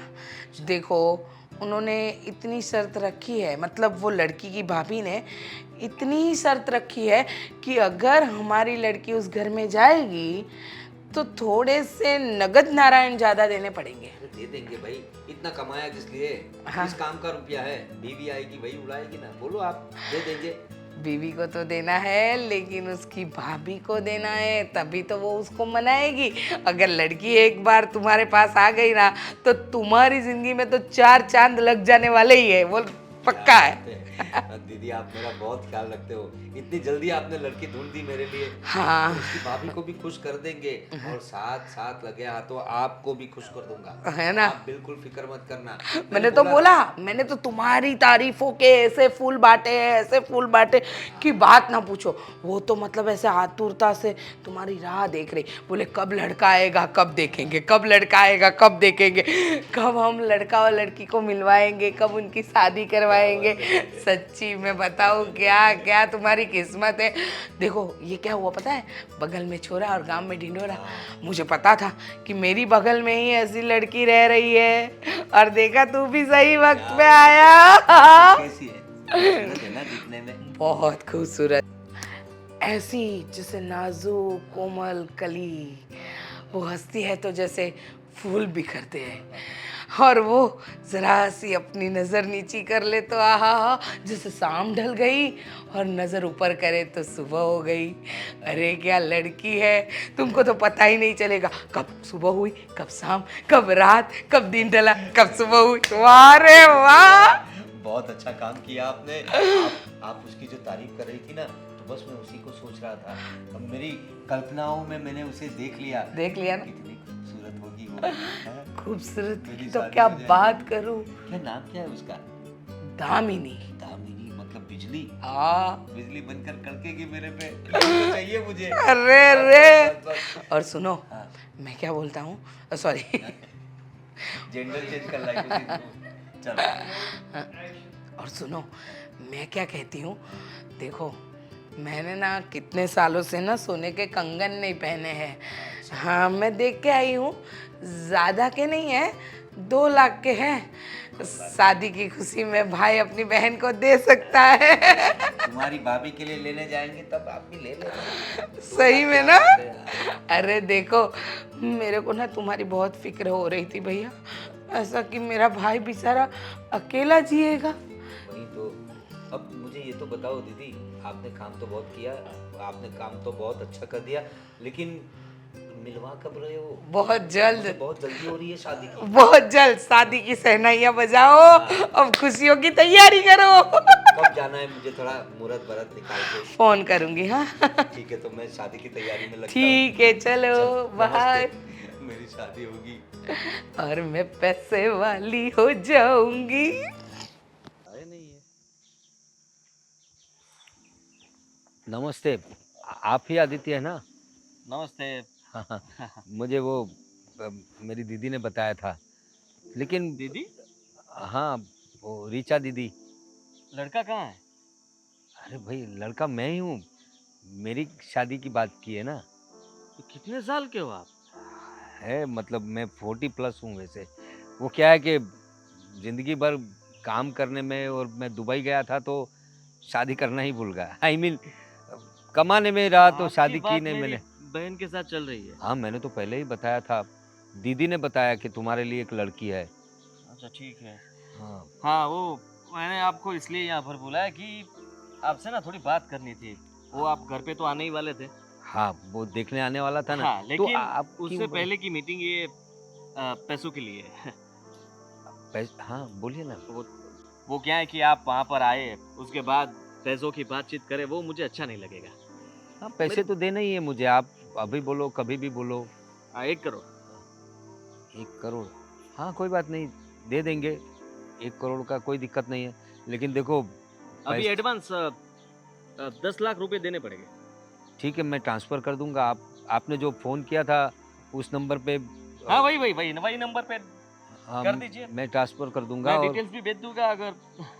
देखो, उन्होंने इतनी शर्त रखी है, मतलब वो लड़की की भाभी ने इतनी ही शर्त रखी है कि अगर हमारी लड़की उस घर में जाएगी तो थोड़े से नगद नारायण ज्यादा देने पड़ेंगे। अरे दे देंगे भाई, इतना कमाया किस लिए? हाँ। किस काम का रुपया है? बीवी आएगी वही उड़ाएगी ना, बोलो आप दे देंगे। बीवी को तो देना है लेकिन उसकी भाभी को देना है, तभी तो वो उसको मनाएगी। अगर लड़की एक बार तुम्हारे पास आ गई ना तो तुम्हारी जिंदगी में तो 4 चांद लग जाने वाले ही है, वो पक्का है। दीदी आप मेरा बहुत ख्याल रखते हो, इतनी जल्दी आपने लड़की ढूंढ दी मेरे लिए। हाँ तो उसकी भाभी को भी खुश कर देंगे और साथ साथ लगे हाथों आपको भी खुश कर दूंगा, है ना? आप बिल्कुल फिक्र मत करना। मैंने तो बोला, मैंने तो तुम्हारी तारीफों के ऐसे फूल बांटे हैं, ऐसे फूल बांटे कि बात ना पूछो। वो तो मतलब ऐसे आतुरता से तुम्हारी राह देख रही, बोले कब लड़का आएगा, कब देखेंगे, कब लड़का आएगा, कब देखेंगे, कब हम लड़का और लड़की को मिलवाएंगे, कब उनकी शादी करवाएंगे। सच्ची मैं बताऊँ क्या क्या तुम्हारी किस्मत है। देखो ये क्या हुआ पता है, बगल में छोरा और गांव में ढिंढोरा। मुझे पता था कि मेरी बगल में ही ऐसी लड़की रह रही है, और देखा तू भी सही वक्त पे आया। कैसी है? खूबसूरत है ना दिखने में? बहुत खूबसूरत, ऐसी जैसे नाजुक कोमल कली, वो हंसती है तो जैसे फूल बिखरते हैं, और वो जरा सी अपनी नज़र नीची कर ले तो आहा, जैसे शाम ढल गई, और नज़र ऊपर करे तो सुबह हो गई। अरे क्या लड़की है, तुमको तो पता ही नहीं चलेगा कब सुबह हुई, कब शाम, कब रात, कब दिन ढला, कब सुबह हुई। वाह रे वाह, बहुत अच्छा काम किया आपने। आप उसकी जो तारीफ कर रही थी ना, तो बस मैं उसी को सोच रहा था। अब मेरी कल्पनाओं में मैंने उसे देख लिया। देख लिया ना? कितनी खूबसूरत होगी वो, हैं? खूबसूरत मेरी की तो शादी क्या हो जाएगी। बात करूं। क्या नाम क्या है उसका? दामिनी। दामिनी मतलब बिजली। हाँ, बिजली बनकर कड़केगी मेरे पे, ये तो चाहिए मुझे। अरे रे। बस, बस, बस। और सुनो, हाँ। मैं क्या बोलता हूँ, सॉरी, जेंडर चेंज कर लाई उसी को। चलो और सुनो मैं क्या कहती हूँ, देखो मैंने ना कितने सालों से ना सोने के कंगन नहीं पहने हैं। हाँ मैं देख के आई हूँ, ज़्यादा के नहीं है, 2 लाख के हैं। शादी की खुशी में भाई अपनी बहन को दे सकता है। तुम्हारी भाभी के लिए लेने जाएंगे तब आप भी ले लेना। सही में ना? अरे देखो मेरे को ना तुम्हारी बहुत फिक्र हो रही थी भैया, ऐसा कि मेरा भाई बेचारा अकेला जिएगा। वही तो। अब मुझे ये तो बताओ दीदी, आपने काम तो बहुत किया, आपने काम तो बहुत अच्छा कर दिया, लेकिन मिलवा कब रहे हो? बहुत जल्द, मुझे बहुत जल्दी हो रही है शादी की। बहुत जल्द शादी की शहनाइयाँ बजाओ, अब खुशियों की तैयारी करो। कब जाना है मुझे? थोड़ा मुहूर्त बरत निकाल के फोन करूंगी। हाँ ठीक है, तो मैं शादी की तैयारी में लगता हूँ। ठीक है, चलो बाय। नमस्ते। मेरी शादी होगी। और मैं पैसे वाली हो जाऊंगी। नमस्ते, आप ही आदित्य है ना? नमस्ते। हाँ हाँ, मुझे वो मेरी दीदी ने बताया था, लेकिन दीदी? हाँ वो रीचा दीदी। लड़का कहाँ है? अरे भाई लड़का मैं ही हूँ, मेरी शादी की बात की है ना। तो कितने साल के हो आप? है मतलब मैं 40+ हूँ वैसे। वो क्या है कि जिंदगी भर काम करने में, और मैं दुबई गया था तो शादी करना ही भूल गया। I mean, कमाने में रहा तो आपकी शादी की बात नहीं मेरी मैंने। बहन के साथ चल रही है। हाँ मैंने तो पहले ही बताया था, दीदी ने बताया कि तुम्हारे लिए एक लड़की है। अच्छा ठीक है। हाँ हाँ वो मैंने आपको इसलिए यहाँ पर बुलाया कि आपसे ना थोड़ी बात करनी थी। वो आप घर पे तो आने ही वाले थे। हाँ वो देखने आने वाला था ना। हाँ लेकिन आपकी उससे वो- पहले की मीटिंग ये पैसों के लिए है। हाँ बोलिए ना। वो क्या है कि आप वहाँ पर आए, उसके बाद पैसों की बातचीत करें, वो मुझे अच्छा नहीं लगेगा। हाँ पैसे तो देना ही है मुझे, आप अभी बोलो कभी भी बोलो। 1 करोड़। 1 करोड़? हाँ कोई बात नहीं, दे देंगे। 1 करोड़ का कोई दिक्कत नहीं है, लेकिन देखो अभी पैस- एडवांस 10 लाख रुपए देने पड़ेंगे। ठीक है, मैं ट्रांसफ़र कर दूंगा। आपने जो फ़ोन किया था उस नंबर पे हाँ वही नंबर पे हाँ, कर दीजिए। मैं ट्रांसफ़र कर दूंगा। मैं और डिटेल्स भी भेज दूंगा अगर हाँ,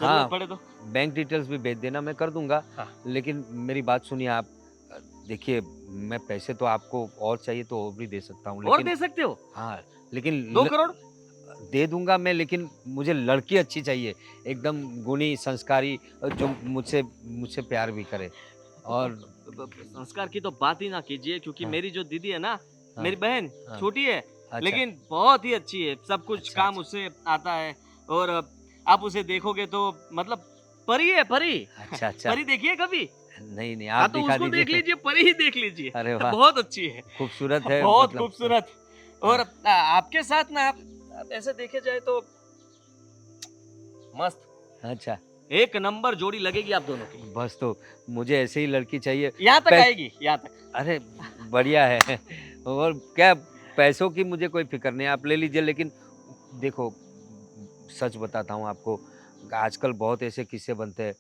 जरूरत पड़े तो। बैंक डिटेल्स भी भेज देना, मैं कर दूंगा। हाँ। लेकिन मेरी बात सुनिए आप। देखिए, मैं पैसे तो आपको और चाहिए तो और भी दे सकता हूँ, और लेकिन दे सकते हो? हाँ, लेकिन 2 करोड़? दे दूंगा मैं, लेकिन मुझे लड़की अच्छी चाहिए, एकदम गुणी, संस्कारी, जो मुझसे मुझसे प्यार भी करे। और संस्कार की तो बात ही ना कीजिए, क्योंकि हाँ। मेरी जो दीदी है ना, हाँ, मेरी बहन हाँ। छोटी है, अच्छा। लेकिन बहुत ही अच्छी है। सब कुछ अच्छा, काम अच्छा। उससे आता है। और आप उसे देखोगे तो मतलब परी है, परी। अच्छा, अच्छा। परी देखिए कभी? नहीं, नहीं, हाँ आप तो दिखा उसको देख दीजिए। लीजिए, परी ही देख लीजिए। अरे वाह! बहुत अच्छी है। खूबसूरत है, बहुत मतलब खूबसूरत। और आपके साथ ना, आप ऐसे देखे जाए तो मस्त, अच्छा, एक नंबर जोड़ी लगेगी आप दोनों की। बस तो मुझे ऐसे ही लड़की चाहिए। यहाँ तक पै आएगी, यहाँ तक। अरे, बढ़िया है। और क्या, पैसों की मुझे कोई फ़िक्र नहीं है, आप ले लीजिए। लेकिन देखो, सच बताता हूँ आपको, आजकल बहुत ऐसे किस्से बनते हैं,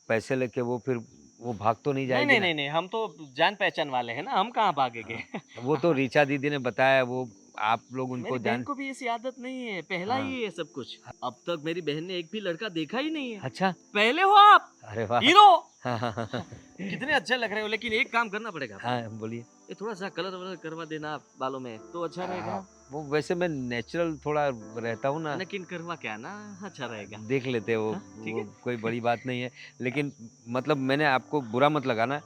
पैसे लेके वो भाग तो नहीं नहीं जाएगी नहीं ना? नहीं नहीं, हम तो जान पहचान वाले हैं ना, हम कहाँ भागेंगे। हाँ, वो तो ऋचा दीदी ने बताया, वो आप लोग मेरी उनको बहन जान को भी ऐसी आदत नहीं है, पहला हाँ। ही है सब कुछ। अब तक मेरी बहन ने एक भी लड़का देखा ही नहीं है। अच्छा, पहले हो आप अरे वाह! हीरो। हाँ, हाँ, हाँ, हाँ। कितने अच्छे लग रहे हो, लेकिन एक काम करना पड़ेगा आपको। हाँ, बोलिए। ये थोड़ा सा कलर वलर करवा देना बालों में तो अच्छा रहेगा। हाँ, वो वैसे मैं नेचुरल थोड़ा रहता हूँ ना, लेकिन करवा क्या ना, अच्छा रहेगा। देख लेते हैं हाँ, ठीक वो है। कोई बड़ी बात नहीं है। लेकिन मतलब मैंने आपको बुरा मत लगाना,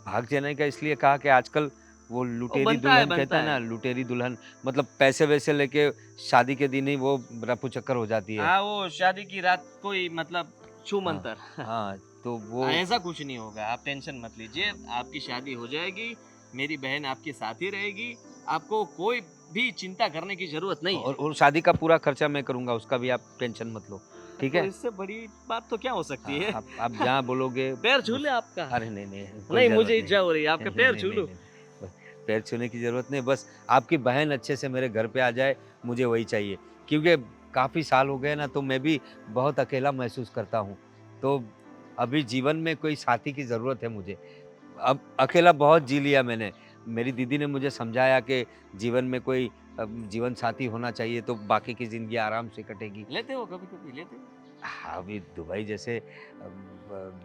भाग जाने का इसलिए कहा कि आजकल वो वो लुटेरी दुल्हन कहते बनता हैं ना, है। लुटेरी दुल्हन, मतलब पैसे-वैसे लेके शादी के दिन ही वो रफू चक्कर हो जाती है। हाँ, वो शादी की रात कोई मतलब छू हाँ, मंतर। हाँ, तो वो ऐसा कुछ नहीं होगा, आप टेंशन मत लीजिए। आपकी शादी हो जाएगी, मेरी बहन आपके साथ ही रहेगी। आपको कोई भी चिंता करने की जरूरत नहीं है। और शादी का पूरा खर्चा मैं करूँगा, उसका भी आप टेंशन मत लो, ठीक तो है? इससे बड़ी बात तो क्या हो सकती हाँ, है? आप जहाँ बोलोगे पैर छू उस ले आपका। अरे नहीं, नहीं, कोई नहीं, ज़रूरत मुझे नहीं। इच्छा हो रही है, आपका नहीं, पैर नहीं, छू नहीं, लूं। नहीं, बस पैर छूने की ज़रूरत नहीं, बस आपकी बहन अच्छे से मेरे घर पे आ जाए, मुझे वही चाहिए। क्योंकि काफ़ी साल हो गए ना, तो मैं भी बहुत अकेला महसूस करता हूँ। तो अभी जीवन में कोई साथी की ज़रूरत है मुझे। अब अकेला बहुत जी लिया मैंने। मेरी दीदी ने मुझे समझाया कि जीवन में कोई जीवन साथी होना चाहिए, तो बाकी की ज़िंदगी आराम से कटेगी। लेते हो कभी-कभी लेते हो? हाँ, अभी दुबई जैसे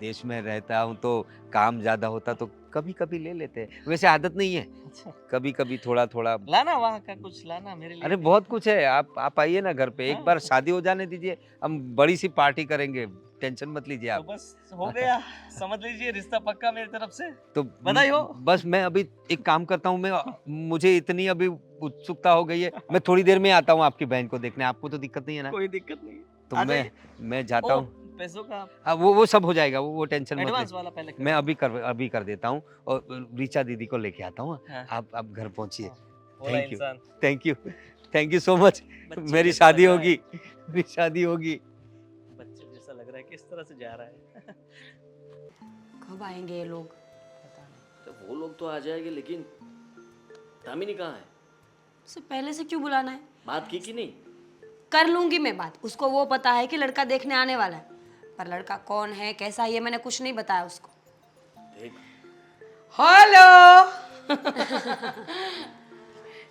देश में रहता हूँ, तो काम ज़्यादा होता तो कभी-कभी ले लेते हैं। वैसे आदत नहीं है, अच्छा। कभी-कभी थोड़ा-थोड़ा। लाना वहाँ का कुछ लाना मेरे लिए अरे भी। बहुत कुछ है, आप आइए ना घर पे, एक हाँ, बार शादी हो जाने दीजिए, हम बड़ी-सी पार्टी करेंगे, टेंशन मत लीजिए तो आप। बस हो गया। समझ लीजिए रिश्ता पक्का मेरी तरफ से। तो बधाई हो। बस मैं अभी एक काम करता हूँ, मुझे इतनी अभी उत्सुकता हो गई है, मैं थोड़ी देर में आता हूँ आपकी बहन को देखने, आपको तो दिक्कत नहीं है ना? कोई दिक्कत नहीं है। तो आ मैं जाइए। मैं जाता ओ, हूँ। पैसों का हाँ, वो सब हो जाएगा, वो टेंशन मत एडवांस ले। वाला पहले कर मैं दो। अभी कर देता हूँ और ऋचा दीदी को लेके आता हूँ। हाँ। आप घर पहुँचिए। हाँ, भोला थैंक यू, इंसान। Thank you, thank you so much. बच्चे मेरी जैसा शादी लग रहा है। होगी, मेरी शादी होगी। बच्चे जैसा लग रहा है, किस तरह से जा रहा है। कब आएंगे ये लोग? तो वो लोग तो आ जाएंगे, लेकिन दामिनी कहाँ है? उसे पहले से क्यों बुलाना है? बात की कि नहीं? कर लूंगी मैं बात। उसको वो पता है कि लड़का देखने आने वाला है, पर लड़का कौन है, कैसा है, ये मैंने कुछ नहीं बताया उसको। देख, हेलो।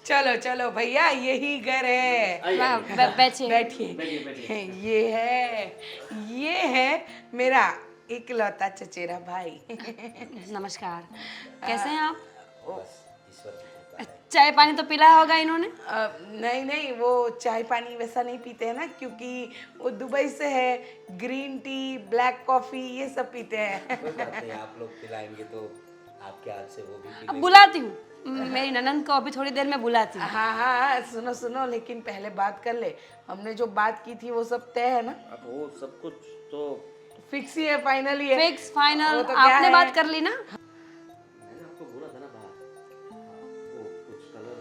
चलो चलो भैया, यही घर है। बैठिए। बैठिए। ये है मेरा इकलौता चचेरा भाई। नमस्कार, कैसे हैं आप? चाय पानी तो पिलाया होगा इन्होंने? नहीं नहीं, वो चाय पानी वैसा नहीं पीते हैं ना, क्योंकि वो दुबई से है। ग्रीन टी, ब्लैक कॉफी ये सब पीते हैं। कोई बात नहीं, आप लोग पिलाएंगे तो आपके हाथ से वो भी पी अब लेंगे। बुलाती हूँ, मेरी ननंद को अभी थोड़ी देर में बुलाती हूँ। हाँ हाँ हाँ, सुनो सुनो, लेकिन पहले बात कर ले। हमने जो बात की थी वो सब तय है ना? अब वो सब कुछ तो फिक्स ही है, फाइनल ही है। फिक्स फाइनल वो तो क्या आपने है? बात कर ली ना? मैंने आपको बोला था ना बाहर, वो कुछ कलर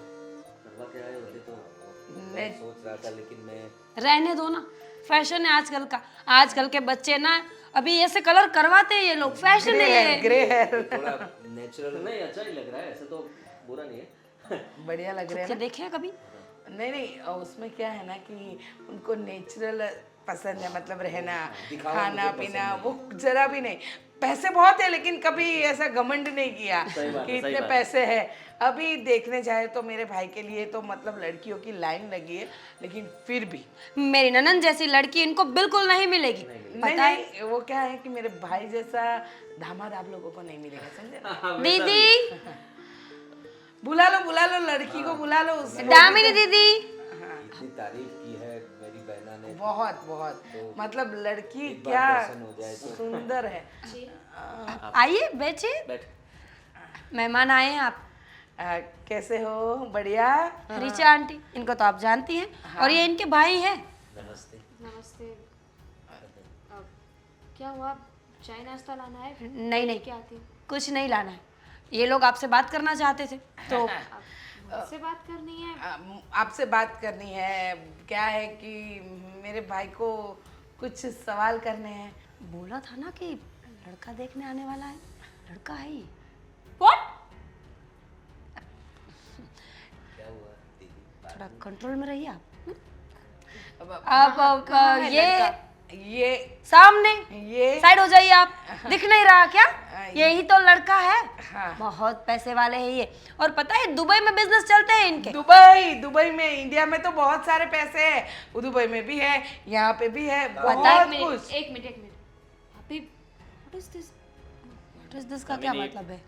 करवा के आए होते तो मैं सोच रहा था, लेकिन मैं रहने दो ना, फैशन है आजकल का। आजकल के बच्चे ना अभी ऐसे कलर करवाते हैं ये लोग, फैशन है ये। ग्रे हेयर थोड़ा नेचुरल नहीं, अच्छा ही लग रहा है, ऐसे तो बुरा नहीं है। बढ़िया लग रहे हैं क्या ना? देखे कभी? नहीं नहीं, उसमें क्या है ना कि उनको नेचुरल पसंद है, मतलब रहना, खाना पीना, वो जरा भी नहीं। पैसे बहुत है लेकिन कभी ऐसा घमंड नहीं किया कि इतने पैसे है। अभी देखने जाए तो मेरे भाई के लिए तो मतलब लड़कियों की लाइन लगी है, लेकिन फिर भी मेरी ननन जैसी लड़की इनको बिल्कुल नहीं मिलेगी। नहीं नहीं, वो क्या है कि मेरे भाई जैसा दामाद आप लोगों को नहीं मिलेगा, समझे ना? दीदी, बुला लो लड़की को, बुला लो उसको। दामिनी दीदी, इतनी तारीफ की है मेरी बहना ने, बहुत बहुत, मतलब लड़की क्या सुंदर है। आइए बैठिए। बैठ। मेहमान आए हैं आप। कैसे हो? बढ़िया। रिचा आंटी, इनको तो आप जानती हैं, और ये इनके भाई हैं। नमस्ते। नमस्ते। क्या हुआ, चाय नाश्ता लाना है? नहीं नहीं, क्या आती है? कुछ नहीं लाना है। ये लोग आपसे बात करना चाहते थे तो मुझसे बात करनी है? आपसे बात करनी है। क्या है कि मेरे भाई को कुछ सवाल करने हैं। बोला था ना कि लड़का देखने आने वाला है। लड़का है ये। What? क्या हुआ दीदी? थोड़ा कंट्रोल में रहिए आप। अब अब ये सामने ये साइड हो जाइए आप। दिख नहीं रहा क्या? यही तो लड़का है। हाँ। बहुत पैसे वाले हैं ये। और पता है दुबई में बिजनेस चलते हैं इनके। दुबई में, इंडिया में तो बहुत सारे पैसे हैं, वो दुबई में भी है, यहाँ पे भी है, बहुत कुछ। एक मिनट अभी व्हाट इज दिस का क्या मतलब है?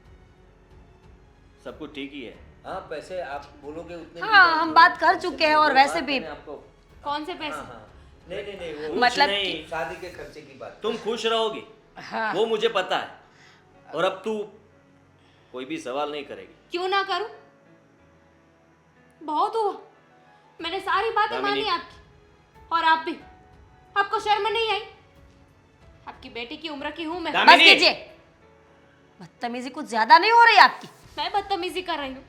सब कुछ ठीक ही है। हाँ पैसे आप बोलोगे उतने हाँ, हम बात कर चुके हैं, और वैसे भी मैंने आपको कौन से पैसे? हाँ नहीं वो मतलब नहीं, शादी के खर्चे की बात। तुम खुश रहोगी, हाँ। वो मुझे पता है। और अब तू कोई भी सवाल नहीं करेगी। क्यों ना करूं? बहुत हुआ, मैंने सारी बातें दामिनी। मानी आपकी, और आप भी। आपको शर्म नहीं आई? आपकी बेटी की उम्र की हूं मैं। बस दामिनी। कीजिए। बदतमीजी कुछ ज्यादा नहीं हो रही आपकी? मैं बदतमीजी कर रही हूँ,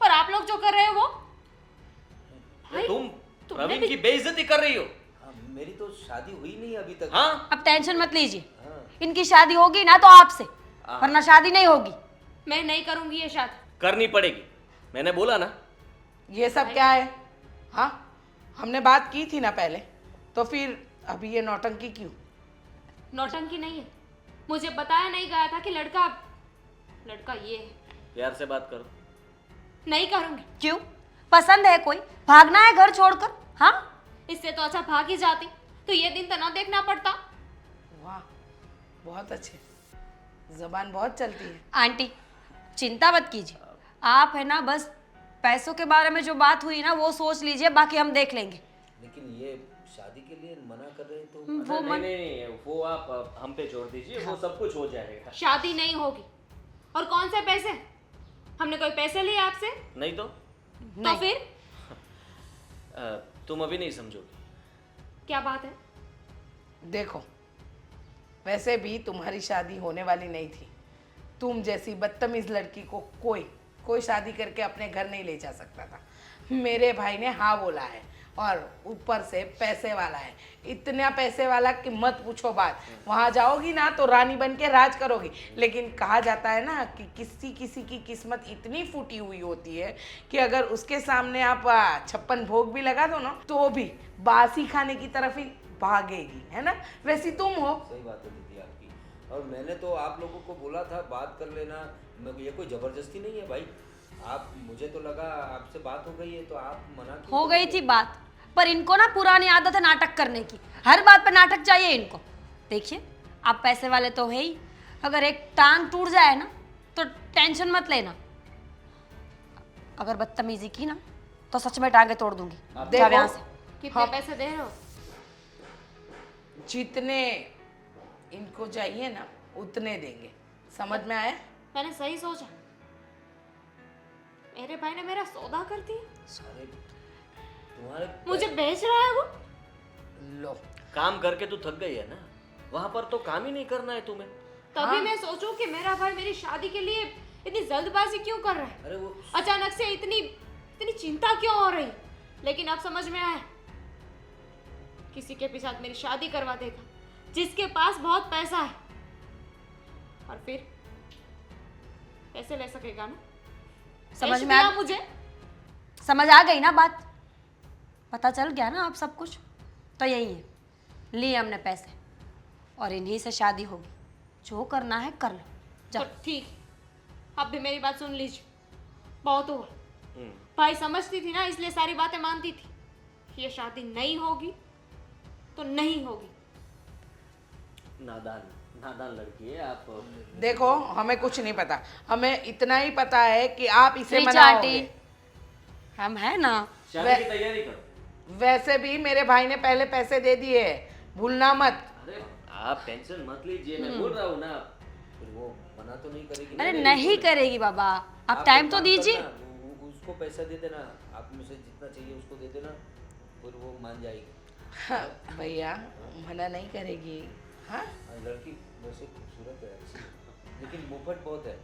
और आप लोग जो कर रहे हो वो? भाई, तुम तुमने प्रवीण भी- की बेइज्जती कर रही हो। हाँ मेरी तो शादी हुई नहीं अभी तक। हाँ, अब टेंशन मत लीजिए। हाँ। इनकी शादी होगी ना तो आपसे, वरना शादी नहीं होगी। मैं नहीं करूंगी ये शादी। करनी पड़ेगी, मैंने बोला ना। ये सब क्या है? हाँ, हमने बात की थी ना पहले, तो फिर अभी ये नौटंकी क्यों? नौटंकी नहीं है, मुझे बताया नहीं गया था कि लड़का ये है। प्यार से बात करो। नहीं करूंगी। क्यों? पसंद है कोई? भागना है घर छोड़कर? हाँ, इससे तो अच्छा भाग ही जाती, तो ये दिन तो ना देखना पड़ता। वाह, बहुत अच्छे, जबान बहुत चलती है। आंटी चिंता मत कीजिए। आप है ना, बस पैसों के बारे में जो बात हुई ना वो सोच लीजिए, बाकी हम देख लेंगे। लेकिन ये शादी के लिए मना कर रहे हैं तो वो नहीं नहीं, वो आप हम पे छोड़ दीजिए, वो सब कुछ हो जाएगा। शादी नहीं होगी। और कौन से पैसे? हमने कोई पैसे लिए आपसे? नहीं तो तो फिर तुम अभी नहीं समझोगी। क्या बात है? देखो, वैसे भी तुम्हारी शादी होने वाली नहीं थी। तुम जैसी बदतमीज लड़की को कोई शादी करके अपने घर नहीं ले जा सकता था। मेरे भाई ने हाँ बोला है, और ऊपर से पैसे वाला है, इतना पैसे वाला कि मत पूछो बात। वहाँ जाओगी ना तो रानी बन के राज करोगी। लेकिन कहा जाता है ना कि किसी की किस्मत इतनी फूटी हुई होती है कि अगर उसके सामने आप 56 भोग भी लगा दो ना तो भी बासी खाने की तरफ ही भागेगी, है ना? वैसी तुम हो। सही बात है दीदी आपकी। और मैंने तो आप लोगों को बोला था बात कर लेना, ये कोई जबरदस्ती नहीं है भाई। आप, मुझे तो लगा आपसे बात हो गई है तो आप मना क्यों हो कर गई रहे थी बात, पर इनको ना पुरानी आदत है नाटक करने की। हर बात पे नाटक चाहिए इनको। देखिए, आप पैसे वाले तो है ही, अगर एक टांग टूट जाए ना तो टेंशन मत लेना। अगर बदतमीजी की ना तो सच में टांगे तोड़ दूंगी। जाओ यहाँ से। कितने पैसे दे रहे हो? जितने इनको चाहिए ना उतने देंगे। समझ में आया? मैंने सही सोचा। मेरे भाई ने मेरा सौदा कर दिया, सारे तुम्हारे मुझे बेच रहा है वो। लो, काम करके तू थक गई है ना, वहां पर तो काम ही नहीं करना है तुम्हें। तभी मैं सोचूं कि मेरा भाई मेरी शादी के लिए इतनी जल्दबाजी क्यों कर रहा है, अरे वो अचानक से इतनी चिंता क्यों हो रही। लेकिन अब समझ में आया, किसी के भी साथ मेरी शादी करवा देगा जिसके पास बहुत पैसा है, और फिर पैसे ले सकेगा ना। समझ ऐश में आ दिया मुझे। समझ आ गई ना बात? पता चल गया ना आप सब कुछ? तो यही है, लिए हमने पैसे और इन्हीं से शादी होगी। जो करना है कर लो, तो जाओ। ठीक, आप भी मेरी बात सुन लीजिए। बहुत हुआ। भाई समझती थी ना, इसलिए सारी बातें मानती थी। ये शादी नहीं होगी तो नहीं होगी। नादान नादान लड़की है आप। देखो हमें कुछ नहीं पता, हमें इतना ही पता है कि आप इसे रिचा मनाओगे। आंटी, हम है ना। शादी की तैयारी करो। वैसे भी मेरे भाई ने पहले पैसे दे दिए, भूलना मत। अरे आप टेंशन मत लीजिए, मैं बोल रहा हूँ ना। फिर वो मना तो नहीं करेगी ना अरे मेरी नहीं को? करेगी बाबा, आप आप टाइम एक तो काम दीजिए। करना, उसको पैसा दे देना, आप मुझे जितना चाहिए उसको दे देना, फिर वो मान जाएगी। हाँ, भैया मना नहीं करेगी। हाँ हाँ, लड़की वैसे खूबसूरत है, अच्छी है, लेकिन मुफट बहुत है।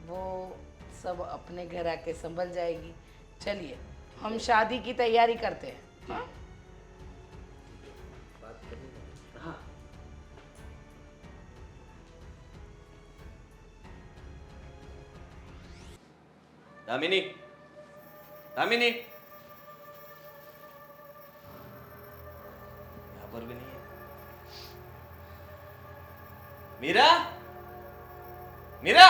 वो सब अपने घर आके संभल जाएगी। चलिए हम शादी की तैयारी करते हैं। हाँ? बात करें। हाँ दामिनी, दामिनी यहाँ पर भी नहीं है। मीरा, मीरा।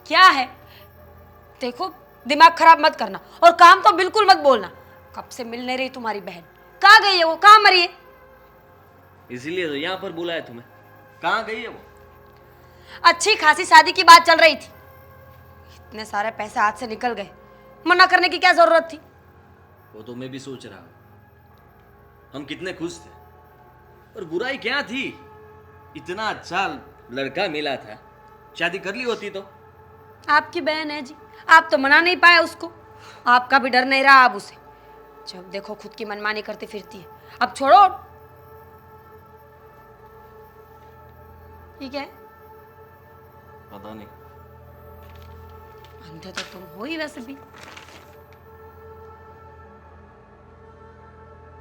क्या है? देखो दिमाग खराब मत करना और काम तो बिल्कुल मत बोलना। कब से मिल नहीं रही तुम्हारी बहन, कहाँ गई है वो, कहाँ मरी है? इसीलिए तो यहाँ पर बुलाया तुम्हें। कहाँ गई है वो? अच्छी खासी शादी की बात चल रही थी, इतने सारे पैसे हाथ से निकल गए, मना करने की क्या जरूरत थी? वो तो मैं भी सोच रहा हूँ। हम कितने खुश थे, और बुराई क्या थी? इतना अच्छा लड़का मिला था, शादी कर ली होती तो। आपकी बहन है जी, आप तो मना नहीं पाए उसको। आपका भी डर नहीं रहा अब उसे, जब देखो खुद की मनमानी करती फिरती है। अब छोड़ो, ठीक है? पता नहीं। अंधे तो तुम हो ही वैसे भी।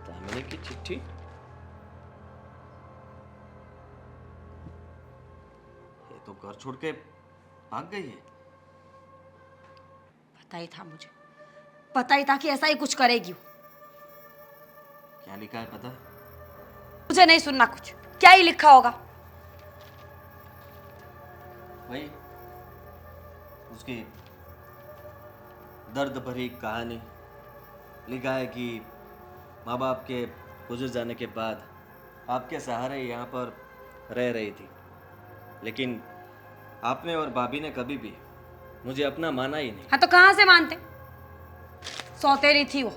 दामिनी की चिट्ठी। ये तो घर छोड़ के भाग गई है। पता ही था मुझे, पता ही था कि ऐसा ही कुछ करेगी वो। क्या लिखा है पता है? मुझे नहीं सुनना कुछ, क्या ही लिखा होगा। भाई उसकी दर्द भरी कहानी लिखा है कि माँ बाप के गुजर जाने के बाद आपके सहारे यहाँ पर रह रही थी, लेकिन आपने और भाभी ने कभी भी मुझे अपना माना ही नहीं। हाँ तो कहाँ से मानते? सौतेली थी वो,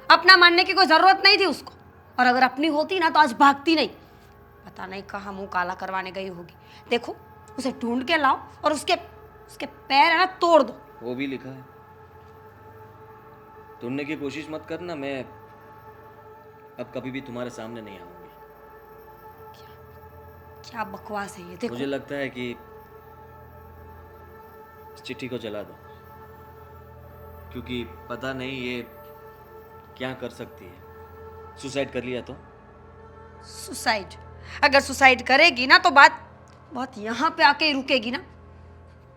अपना मानने की कोई जरूरत नहीं थी उसको। और अगर अपनी होती ना तो आज भागती नहीं। पता नहीं कहाँ मुंह काला करवाने गई होगी। देखो उसे ढूंढ के लाओ और उसके उसके पैर है ना तोड़ दो। वो भी लिखा है, ढूंढने की कोशिश मत करना, मैं अब कभी भी तुम्हारे सामने नहीं आऊंगी। क्या बकवास है ये, देखो। मुझे लगता है कि इस चिट्ठी को जला दो, क्योंकि पता नहीं ये क्या कर सकती है। सुसाइड कर लिया तो? सुसाइड? अगर सुसाइड करेगी ना तो बात यहाँ पे आके ही रुकेगी ना।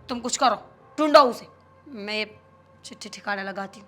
तुम कुछ करो, ढूंढो उसे, मैं ये चिट्ठी ठिकाने लगाती हूँ।